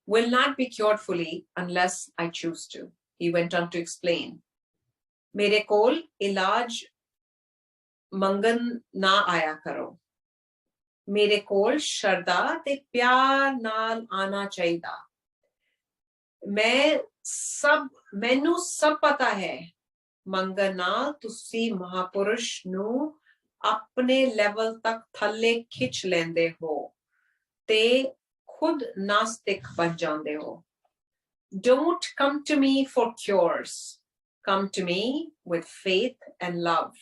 will not be cured fully unless I choose to. He went on to explain, Mere kol ilaj ਮੰਗਨ ਨਾ ਆਇਆ ਕਰੋ ਮੇਰੇ ਕੋਲ ਸ਼ਰਧਾ ਤੇ ਪਿਆਰ ਨਾਲ ਆਣਾ ਚਾਹੀਦਾ ਮੈਨੂੰ ਸਭ ਪਤਾ ਹੈ ਮੰਗਨ ਨਾਲ ਤੁਸੀਂ ਮਹਾਪੁਰਸ਼ ਨੂੰ ਆਪਣੇ ਲੈਵਲ ਤੱਕ ਥੱਲੇ ਖਿੱਚ ਲੈਂਦੇ ਹੋ ਤੇ ਖੁਦ ਨਾਸਤਿਕ ਬਣ ਜਾਂਦੇ ਹੋ Don't come to me for cures come to me with faith and love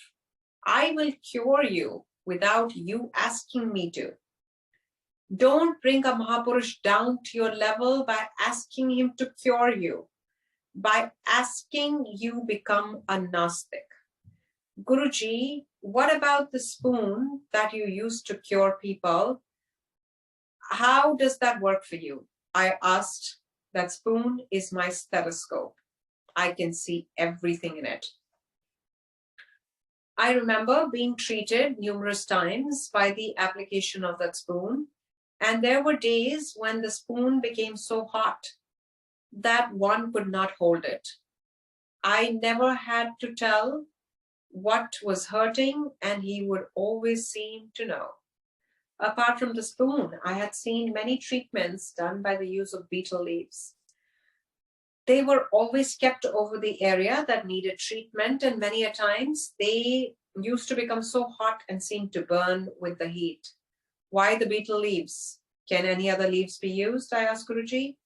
I will cure you without you asking me to. Don't bring a Mahapurush down to your level by asking him to cure you. By asking you become a Nastik. Guruji, what about the spoon that you use to cure people? How does that work for you? I asked. That spoon is my stethoscope. I can see everything in it. I remember being treated numerous times by the application of that spoon, and there were days when the spoon became so hot that one could not hold it. I never had to tell what was hurting, and he would always seem to know. Apart from the spoon, I had seen many treatments done by the use of betel leaves. They were always kept over the area that needed treatment, and many a times they used to become so hot and seem to burn with the heat. Why the betel leaves? Can any other leaves be used? I asked Guruji.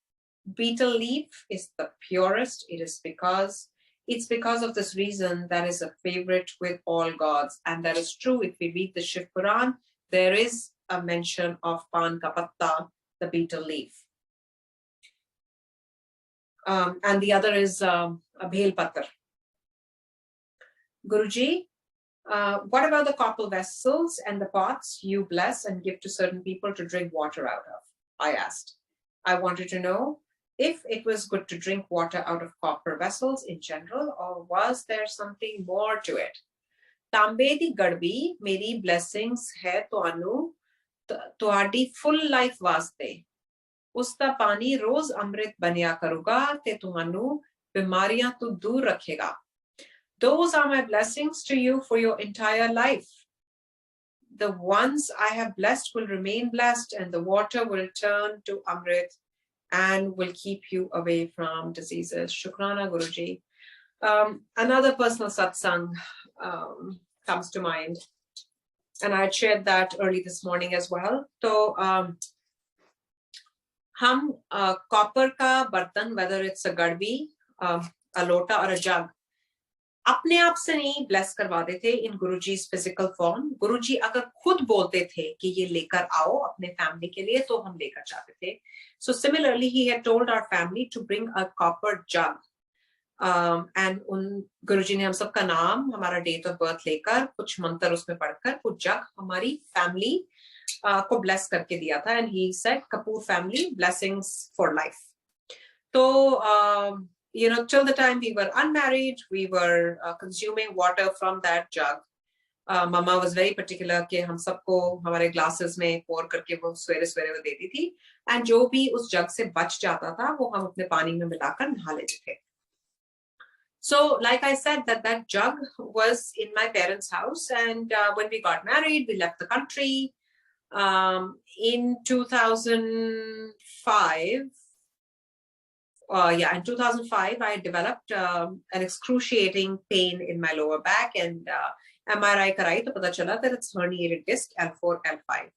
Betel leaf is the purest. It's because of this reason that is a favorite with all gods, and that is true. If we read the Shiv Puran, there is a mention of Pan ka patta, the betel leaf. And the other is a bhel patar. Guruji, what about the copper vessels and the pots you bless and give to certain people to drink water out of? I asked. I wanted to know if it was good to drink water out of copper vessels in general, or was there something more to it? Tambe di gadbi, meri blessings hai tuanu, tuadi full life vaste. उसका पानी रोज अमृत बनिया करूगा ते तुहानू बीमारियां तो दूर रखेगा. Those are my blessings to you for your entire life. The ones I have blessed will remain blessed, and the water will turn to Amrit and will keep you away from diseases. Shukrana, Guruji. Another personal satsang comes to mind, and I shared that early this morning as well. So, हम copper का बर्तन, whether it's a गड़बी, a lota or a jug, अपने आप से नहीं bless करवाते थे in Guruji's physical form. गुरुजी अगर खुद बोलते थे कि ये लेकर आओ अपने फैमिली के लिए, तो हम लेकर जाते थे. So similarly, he had told our family to bring a copper jug. And उन गुरुजी ने हम सबका नाम, हमारा डेट ऑफ बर्थ लेकर, कुछ मंत्र उसमें पढ़कर, वो जग हमारी फैमिली को ब्लेस करके दिया था. And he said, Kapur family, blessings for life. So, you know, till the time we were unmarried, we were consuming water from that jug. Mama was very particular कि हम सबको हमारे glasses में pour करके वो सवेरे वो देती थी. And जो भी उस जग से बच जाता था, वो हम अपने पानी में मिलाकर नहा लेते थे. So, like I said, that jug was in my parents' house, and when we got married, we left the country. In 2005, in 2005, I developed an excruciating pain in my lower back, and MRI कराई तो पता चला that it's herniated disc L4, L5.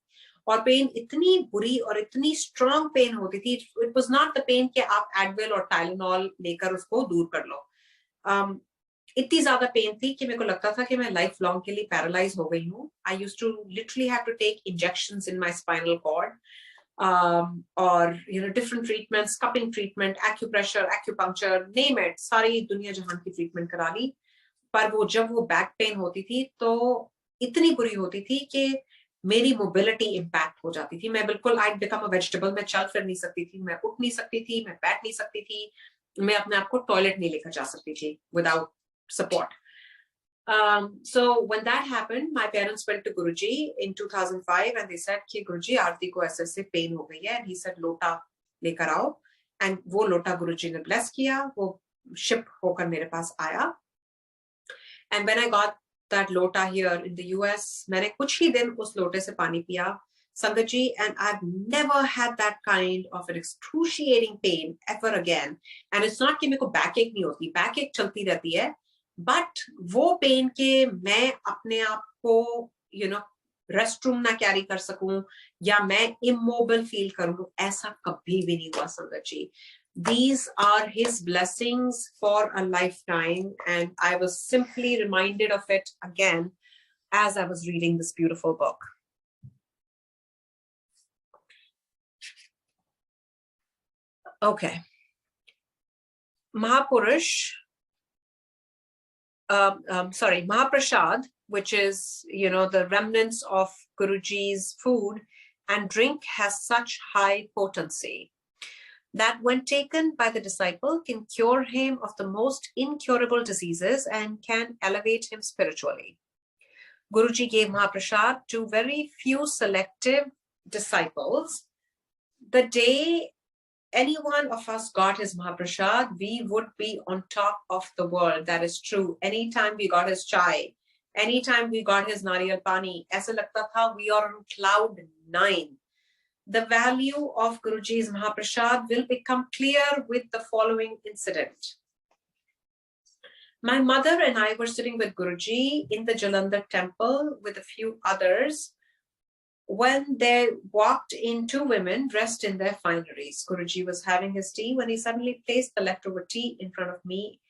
और pen इतनी बुरी और इतनी strong pen होती थी. It was not the pain कि आप Advil और Tylenol लेकर उसको दूर कर लो. इतनी ज्यादा पेन थी कि मेरे को लगता था कि मैं लाइफ लॉन्ग के लिए पैरालाइज हो गई हूँ. I used to literally have to take injections in my spinal cord, और you know different treatments, cupping treatment, acupressure, acupuncture, name it, सारी दुनिया जहान की ट्रीटमेंट करा ली. पर वो जब वो बैक पेन होती थी तो इतनी बुरी होती थी कि मेरी मोबिलिटी इम्पैक्ट हो जाती थी. मैं बिल्कुल आई बिकम अ वेजिटेबल. मैं चल फिर नहीं सकती थी, मैं उठ नहीं सकती थी, मैं बैठ नहीं सकती थी, मैं अपने आप को टॉयलेट नहीं लेकर जा सकती थी without support. So when that happened, my parents went to Guruji in 2005 and they said कि Guruji आरती को ऐसे ऐसे पेन हो गई है. And he said लोटा लेकर आओ. And वो लोटा गुरुजी ने bless किया, वो ship होकर मेरे पास आया. And when I got that lota here in the US, मैंने कुछ ही दिन उस लोटे से पानी पिया, Sangat ji, and I've never had that kind of an excruciating pain ever again. And it's not कि मेरे को बैकएक नहीं होती, बैकएक चलती रहती है, but वो पेन के मैं अपने आप को you know रेस्ट रूम ना कैरी कर सकूं या मैं इमोबल फील करूं, ऐसा कभी भी नहीं हुआ संगत जी. These are his blessings for a lifetime, and I was simply reminded of it again as I was reading this beautiful book. Okay. Mahaprasad, which is, you know, the remnants of Guruji's food and drink, has such high potency that when taken by the disciple can cure him of the most incurable diseases and can elevate him spiritually. Guruji gave Mahaprasad to very few selective disciples. The day any one of us got his Mahaprasad, we would be on top of the world. That is true. Anytime we got his chai, anytime we got his nariyal pani, aisa lagta tha we are on cloud 9. The value of Guruji's Mahaprasad will become clear with the following incident. My mother and I were sitting with Guruji in the Jalandhar temple with a few others when there walked in two women dressed in their fineries. Guruji was having his tea when he suddenly placed the leftover tea in front of me,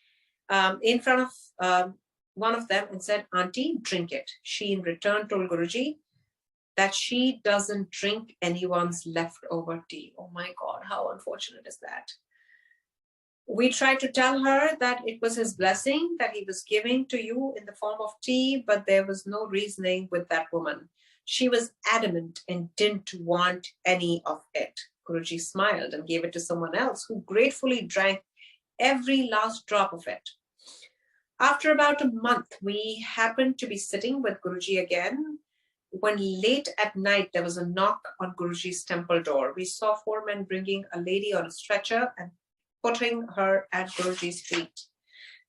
in front of one of them, and said, "Auntie, drink it." She in return told Guruji that she doesn't drink anyone's leftover tea. Oh my God, how unfortunate is that? We tried to tell her that it was his blessing that he was giving to you in the form of tea, but there was no reasoning with that woman. She was adamant and didn't want any of it. Guruji smiled and gave it to someone else who gratefully drank every last drop of it. After about a month, we happened to be sitting with Guruji again when late at night there was a knock on Guruji's temple door. We saw 4 men bringing a lady on a stretcher and putting her at Guruji's feet.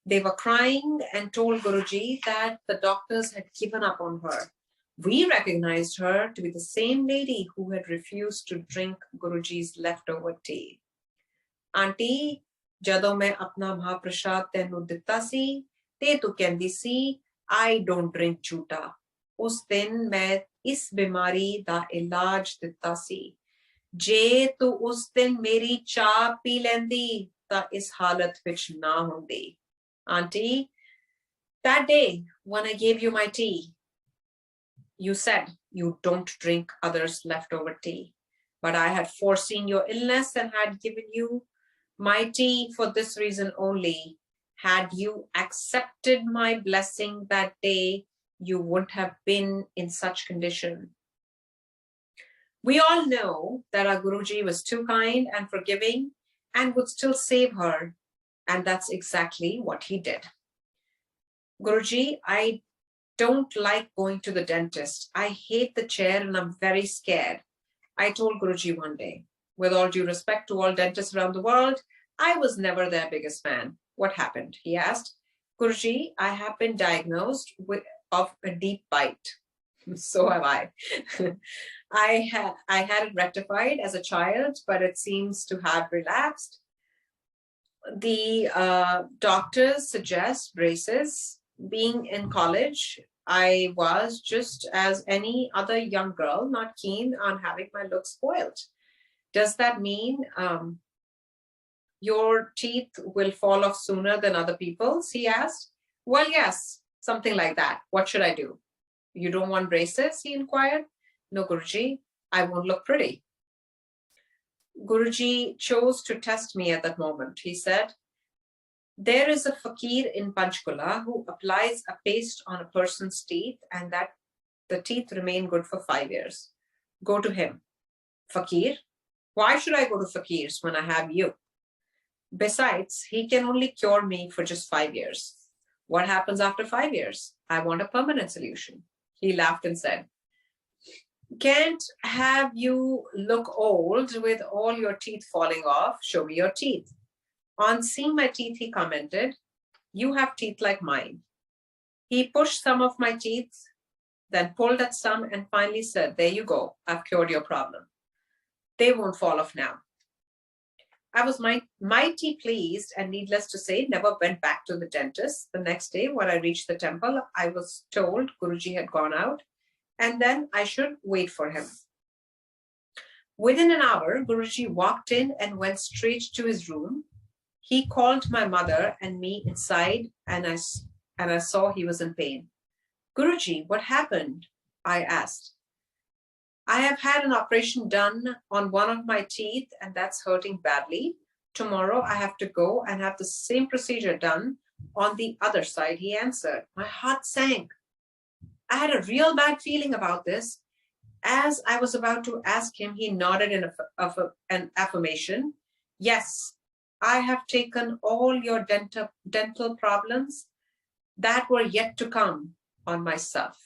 They were crying and told Guruji that the doctors had given up on her. We recognized her to be the same lady who had refused to drink Guruji's leftover tea. Auntie, ਜਦੋਂ ਮੈਂ ਆਪਣਾ ਮਹਾਪ੍ਰਸ਼ਾਦ ਤੈਨੂੰ ਦਿੱਤਾ ਸੀ, ਤੇ ਤੂੰ ਕਹਿੰਦੀ ਸੀ, I don't drink ਝੂਟਾ। ਉਸ ਦਿਨ ਮੈਂ ਇਸ ਬਿਮਾਰੀ ਦਾ ਇਲਾਜ ਦਿੱਤਾ ਸੀ। ਜੇ ਤੂੰ ਉਸ ਦਿਨ ਮੇਰੀ ਚਾਹ ਪੀ ਲੈਂਦੀ, ਤਾਂ ਇਸ ਹਾਲਤ ਵਿੱਚ ਨਾ ਹੁੰਦੀ। Auntie, that day when I gave you my tea, you said you don't drink others' leftover tea. But I had foreseen your illness and had given you my tea for this reason only. Had you accepted my blessing that day, you wouldn't have been in such condition. We all know that our Guruji was too kind and forgiving and would still save her. And that's exactly what he did. Guruji, I don't like going to the dentist. I hate the chair and I'm very scared. I told Guruji one day, with all due respect to all dentists around the world, I was never their biggest fan. What happened? He asked. Guruji, I have been diagnosed of a deep bite. So have I. I had it rectified as a child, but it seems to have relapsed. The doctors suggest braces. Being in college, I was just as any other young girl, not keen on having my looks spoiled. Does that mean your teeth will fall off sooner than other people's? He asked. Well, yes, something like that. What should I do? You don't want braces? He inquired. No, Guruji, I won't look pretty. Guruji chose to test me at that moment. He said, there is a fakir in Panchkula who applies a paste on a person's teeth and that the teeth remain good for 5 years. Go to him. Fakir? Why should I go to fakirs when I have you? Besides, he can only cure me for just 5 years. What happens after 5 years? I want a permanent solution. He laughed and said, can't have you look old with all your teeth falling off. Show me your teeth. On seeing my teeth, he commented, you have teeth like mine. He pushed some of my teeth, then pulled at some and finally said, there you go. I've cured your problem. They won't fall off now. I was mighty pleased and needless to say, never went back to the dentist. The next day when I reached the temple, I was told Guruji had gone out and then I should wait for him. Within an hour, Guruji walked in and went straight to his room. He called my mother and me inside and I saw he was in pain. Guruji, what happened? I asked. I have had an operation done on one of my teeth and that's hurting badly. Tomorrow I have to go and have the same procedure done on the other side, he answered. My heart sank. I had a real bad feeling about this. As I was about to ask him, he nodded in an affirmation. Yes, I have taken all your dental problems that were yet to come on myself.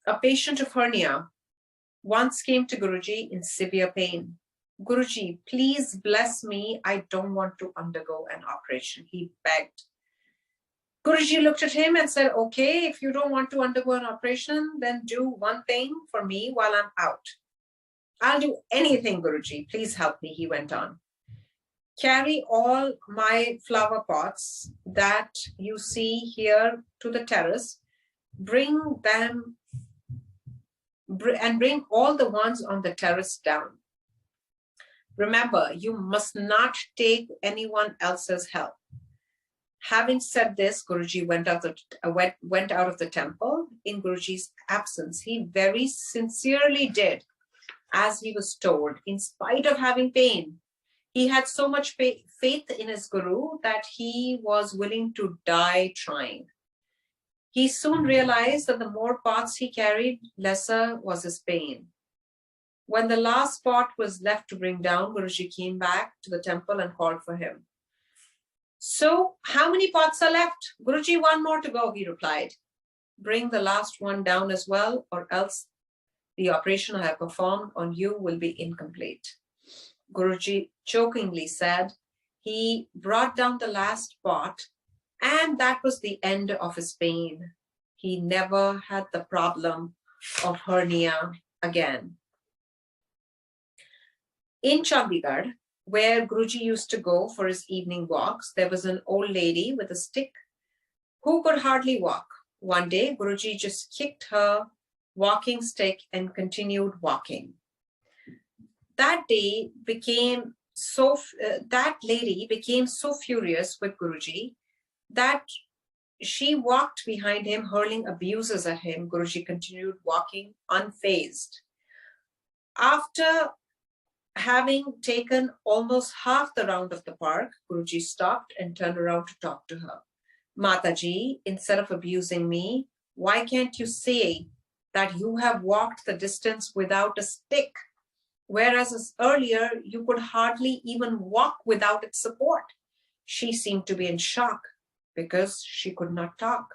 A patient of hernia once came to Guruji in severe pain. Guruji, please bless me. I don't want to undergo an operation, he begged. Guruji looked at him and said, okay, if you don't want to undergo an operation, then do one thing for me while I'm out. I'll do anything, Guruji. Please help me, he went on. Carry all my flower pots that you see here to the terrace. Bring all the ones on the terrace down. Remember, you must not take anyone else's help. Having said this, Guruji went out of the temple in Guruji's absence. He very sincerely did as he was told, in spite of having pain. He had so much faith in his Guru that he was willing to die trying. He soon realized that the more pots he carried, lesser was his pain. When the last pot was left to bring down, Guruji came back to the temple and called for him. So, how many pots are left? Guruji, one more to go, he replied. Bring the last one down as well, or else the operation I have performed on you will be incomplete. Guruji jokingly said he brought down the last pot, and that was the end of his pain. He never had the problem of hernia again. In Chandigarh, where Guruji used to go for his evening walks, there was an old lady with a stick who could hardly walk. One day, Guruji just kicked her walking stick and continued walking. That lady became so furious with Guruji that she walked behind him, hurling abuses at him. Guruji continued walking unfazed. After having taken almost half the round of the park, Guruji stopped and turned around to talk to her. Mataji, instead of abusing me, why can't you say that you have walked the distance without a stick, whereas earlier you could hardly even walk without its support? She seemed to be in shock because she could not talk.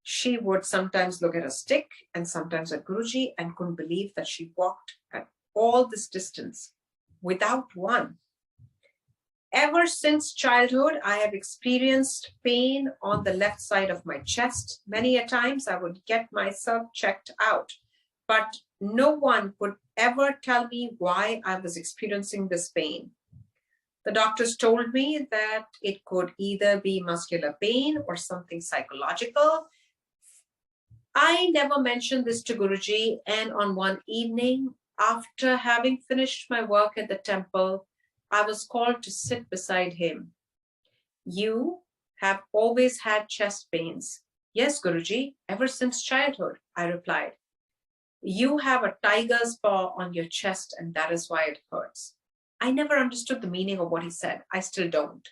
She would sometimes look at a stick and sometimes at Guruji and couldn't believe that she walked at all this distance without one. Ever since childhood, I have experienced pain on the left side of my chest. Many a times I would get myself checked out, but no one could ever tell me why I was experiencing this pain. The doctors told me that it could either be muscular pain or something psychological. I never mentioned this to Guruji, and on one evening, after having finished my work at the temple, I was called to sit beside him. You have always had chest pains. Yes, Guruji, ever since childhood, I replied. You have a tiger's paw on your chest and that is why it hurts. I never understood the meaning of what he said. I still don't.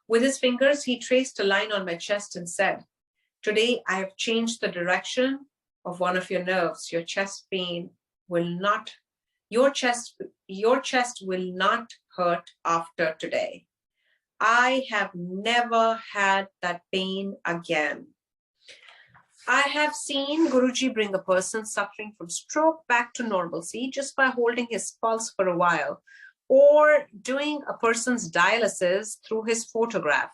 With his fingers, he traced a line on my chest and said, today I have changed the direction of one of your nerves. Your chest will not hurt after today. I have never had that pain again. I have seen Guruji bring a person suffering from stroke back to normalcy just by holding his pulse for a while, or doing a person's dialysis through his photograph.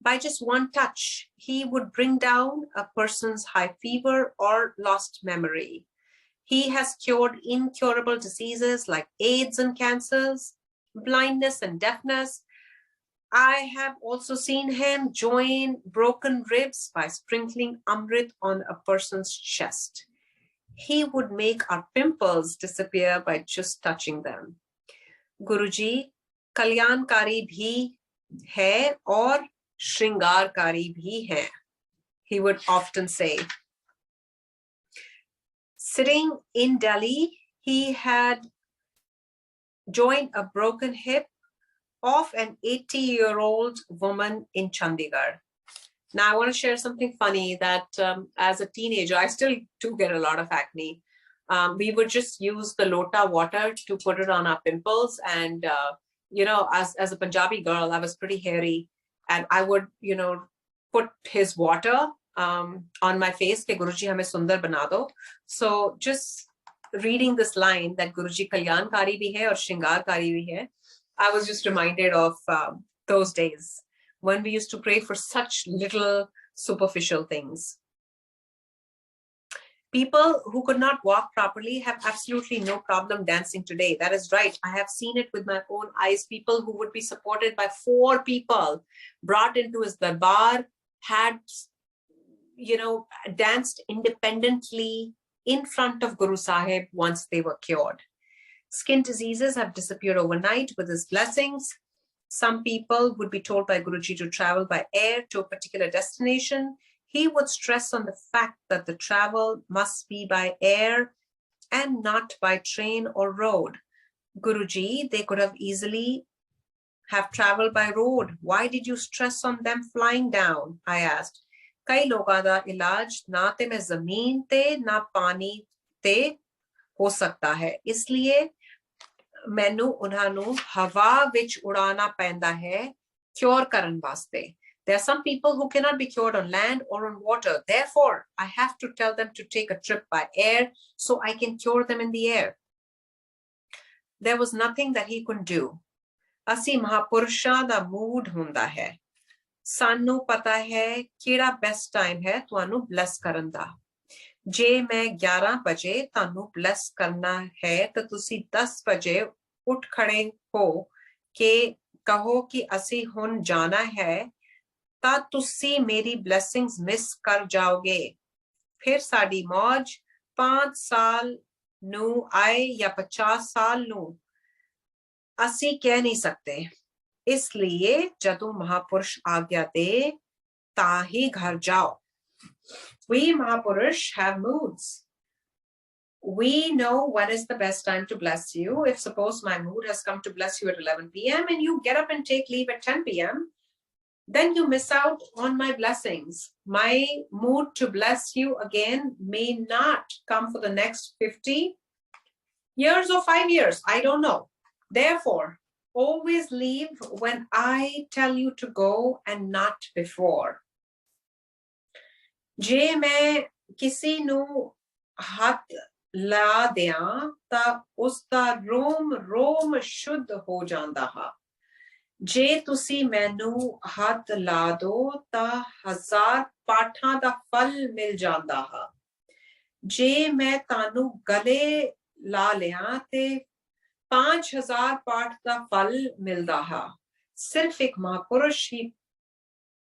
By just one touch, he would bring down a person's high fever or lost memory. He has cured incurable diseases like AIDS and cancers, blindness and deafness. I have also seen him join broken ribs by sprinkling Amrit on a person's chest. He would make our pimples disappear by just touching them. Guruji, kalyankari bhi hai aur shringarkari bhi hai, he would often say. Sitting in Delhi, he had joined a broken hip of an 80-year-old woman in Chandigarh. Now, I want to share something funny that as a teenager, I still do get a lot of acne. We would just use the lota water to put it on our pimples. And, as a Punjabi girl, I was pretty hairy. And I would, put his water on my face, ke Guruji hame sundar bana do. So just reading this line that Guruji kalyankari bhi hai aur shringarkari bhi hai, I was just reminded of those days when we used to pray for such little superficial things. People who could not walk properly have absolutely no problem dancing today. That is right. I have seen it with my own eyes. People who would be supported by 4 people brought into his darbar had, danced independently in front of Guru Sahib once they were cured. Skin diseases have disappeared overnight with his blessings. Some people would be told by Guruji to travel by air to a particular destination. He would stress on the fact that the travel must be by air and not by train or road. Guruji, they could have easily have traveled by road. Why did you stress on them flying down? I asked. Kai loga da ilaj na te mein zameen te na pani te ho sakta hai. Isliye मैनू उन्हानू हवा विच उड़ाना पैंदा है cure करन वास्ते. There are some people who cannot be cured on land or on water. Therefore, I have to tell them to take a trip by air so I can cure them in the air. There was nothing that he couldn't do. Asi Mahapurusha da mood hunda hai. Sanu pata hai kira best time hai tuanu bless karan da. ਜੇ ਮੈਂ 11 ਵਜੇ ਤੁਹਾਨੂੰ bless ਕਰਨਾ ਹੈ ਤਾਂ ਤੁਸੀਂ 10 ਵਜੇ ਉੱਠ ਖੜੇ ਹੋ ਕਿ ਕਹੋ ਕਿ ਅਸੀਂ ਹੁਣ ਜਾਣਾ ਹੈ ਤਾਂ ਤੁਸੀਂ ਮੇਰੀ ਬਲੇਸਿੰਗਸ ਮਿਸ ਕਰ ਜਾਓਗੇ। ਫਿਰ ਸਾਡੀ ਮੌਜ 5 ਸਾਲ ਨੂੰ ਆਏ ਜਾਂ 50 ਸਾਲ ਨੂੰ ਅਸੀਂ ਕਹਿ ਨਹੀਂ ਸਕਦੇ। ਇਸ ਲਈ ਜਦੋਂ ਮਹਾਪੁਰਸ਼ ਆਗਿਆ ਦੇ ਤਾਂ ਹੀ ਘਰ ਜਾਓ। We Mahapurush have moods. We know when is the best time to bless you. If suppose my mood has come to bless you at 11 p.m. and you get up and take leave at 10 p.m., then you miss out on my blessings. My mood to bless you again may not come for the next 50 years or 5 years. I don't know. Therefore, always leave when I tell you to go and not before. ਜੇ ਮੈਂ ਕਿਸੇ ਨੂੰ ਹੱਥ ਲਾ ਦਿਆਂ ਤਾਂ ਉਸਦਾ ਰੋਮ ਰੋਮ ਸ਼ੁੱਧ ਹੋ ਜਾਂਦਾ ਹੈ। ਜੇ ਤੁਸੀਂ ਮੈਨੂੰ ਹੱਥ ਲਾ ਦੋ ਤਾਂ 1000 ਪਾਠਾਂ ਦਾ ਫਲ ਮਿਲ ਜਾਂਦਾ ਹੈ। ਜੇ ਮੈਂ ਤੁਹਾਨੂੰ ਗਲੇ ਲਾ ਲਿਆ ਤੇ 5000 ਪਾਠ ਦਾ ਫਲ ਮਿਲਦਾ ਹੈ। ਸਿਰਫ ਇੱਕ ਮਹਾਪੁਰਸ਼ ਹੀ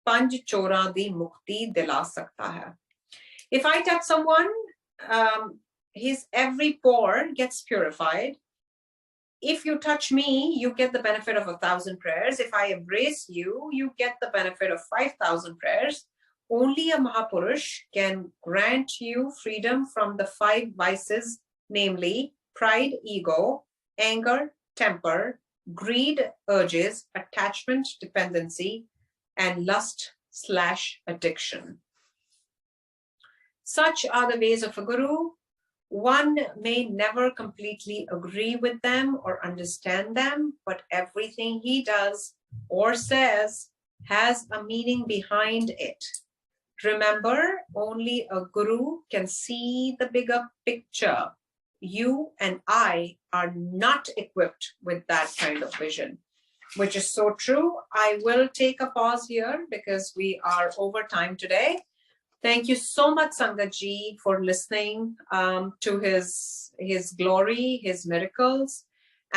5 ਚੋਰਾਂ ਦੀ ਮੁਕਤੀ ਦਿਲਾ ਸਕਦਾ ਹੈ। If I touch someone, his every pore gets purified. If you touch me, you get the benefit of 1,000 prayers. If I embrace you, you get the benefit of 5,000 prayers. Only a Mahapurush can grant you freedom from the 5 vices, namely pride, ego, anger, temper, greed, urges, attachment, dependency, and lust/addiction. Such are the ways of a guru. One may never completely agree with them or understand them, but everything he does or says has a meaning behind it. Remember, only a guru can see the bigger picture. You and I are not equipped with that kind of vision, which is so true. I will take a pause here because we are over time today. Thank you so much, Sangat ji, for listening to his glory, his miracles.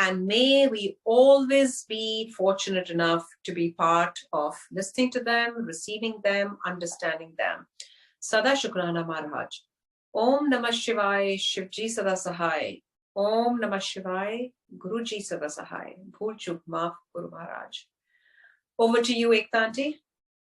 And may we always be fortunate enough to be part of listening to them, receiving them, understanding them. Sada Shukrana Maharaj. Om Namah Shivaya, Shivji Sada Sahai. Om Namah Shivaya, Guruji Sada Sahai. Bhul Chuk Maaf Guru Maharaj. Over to you, Ekta Aunty.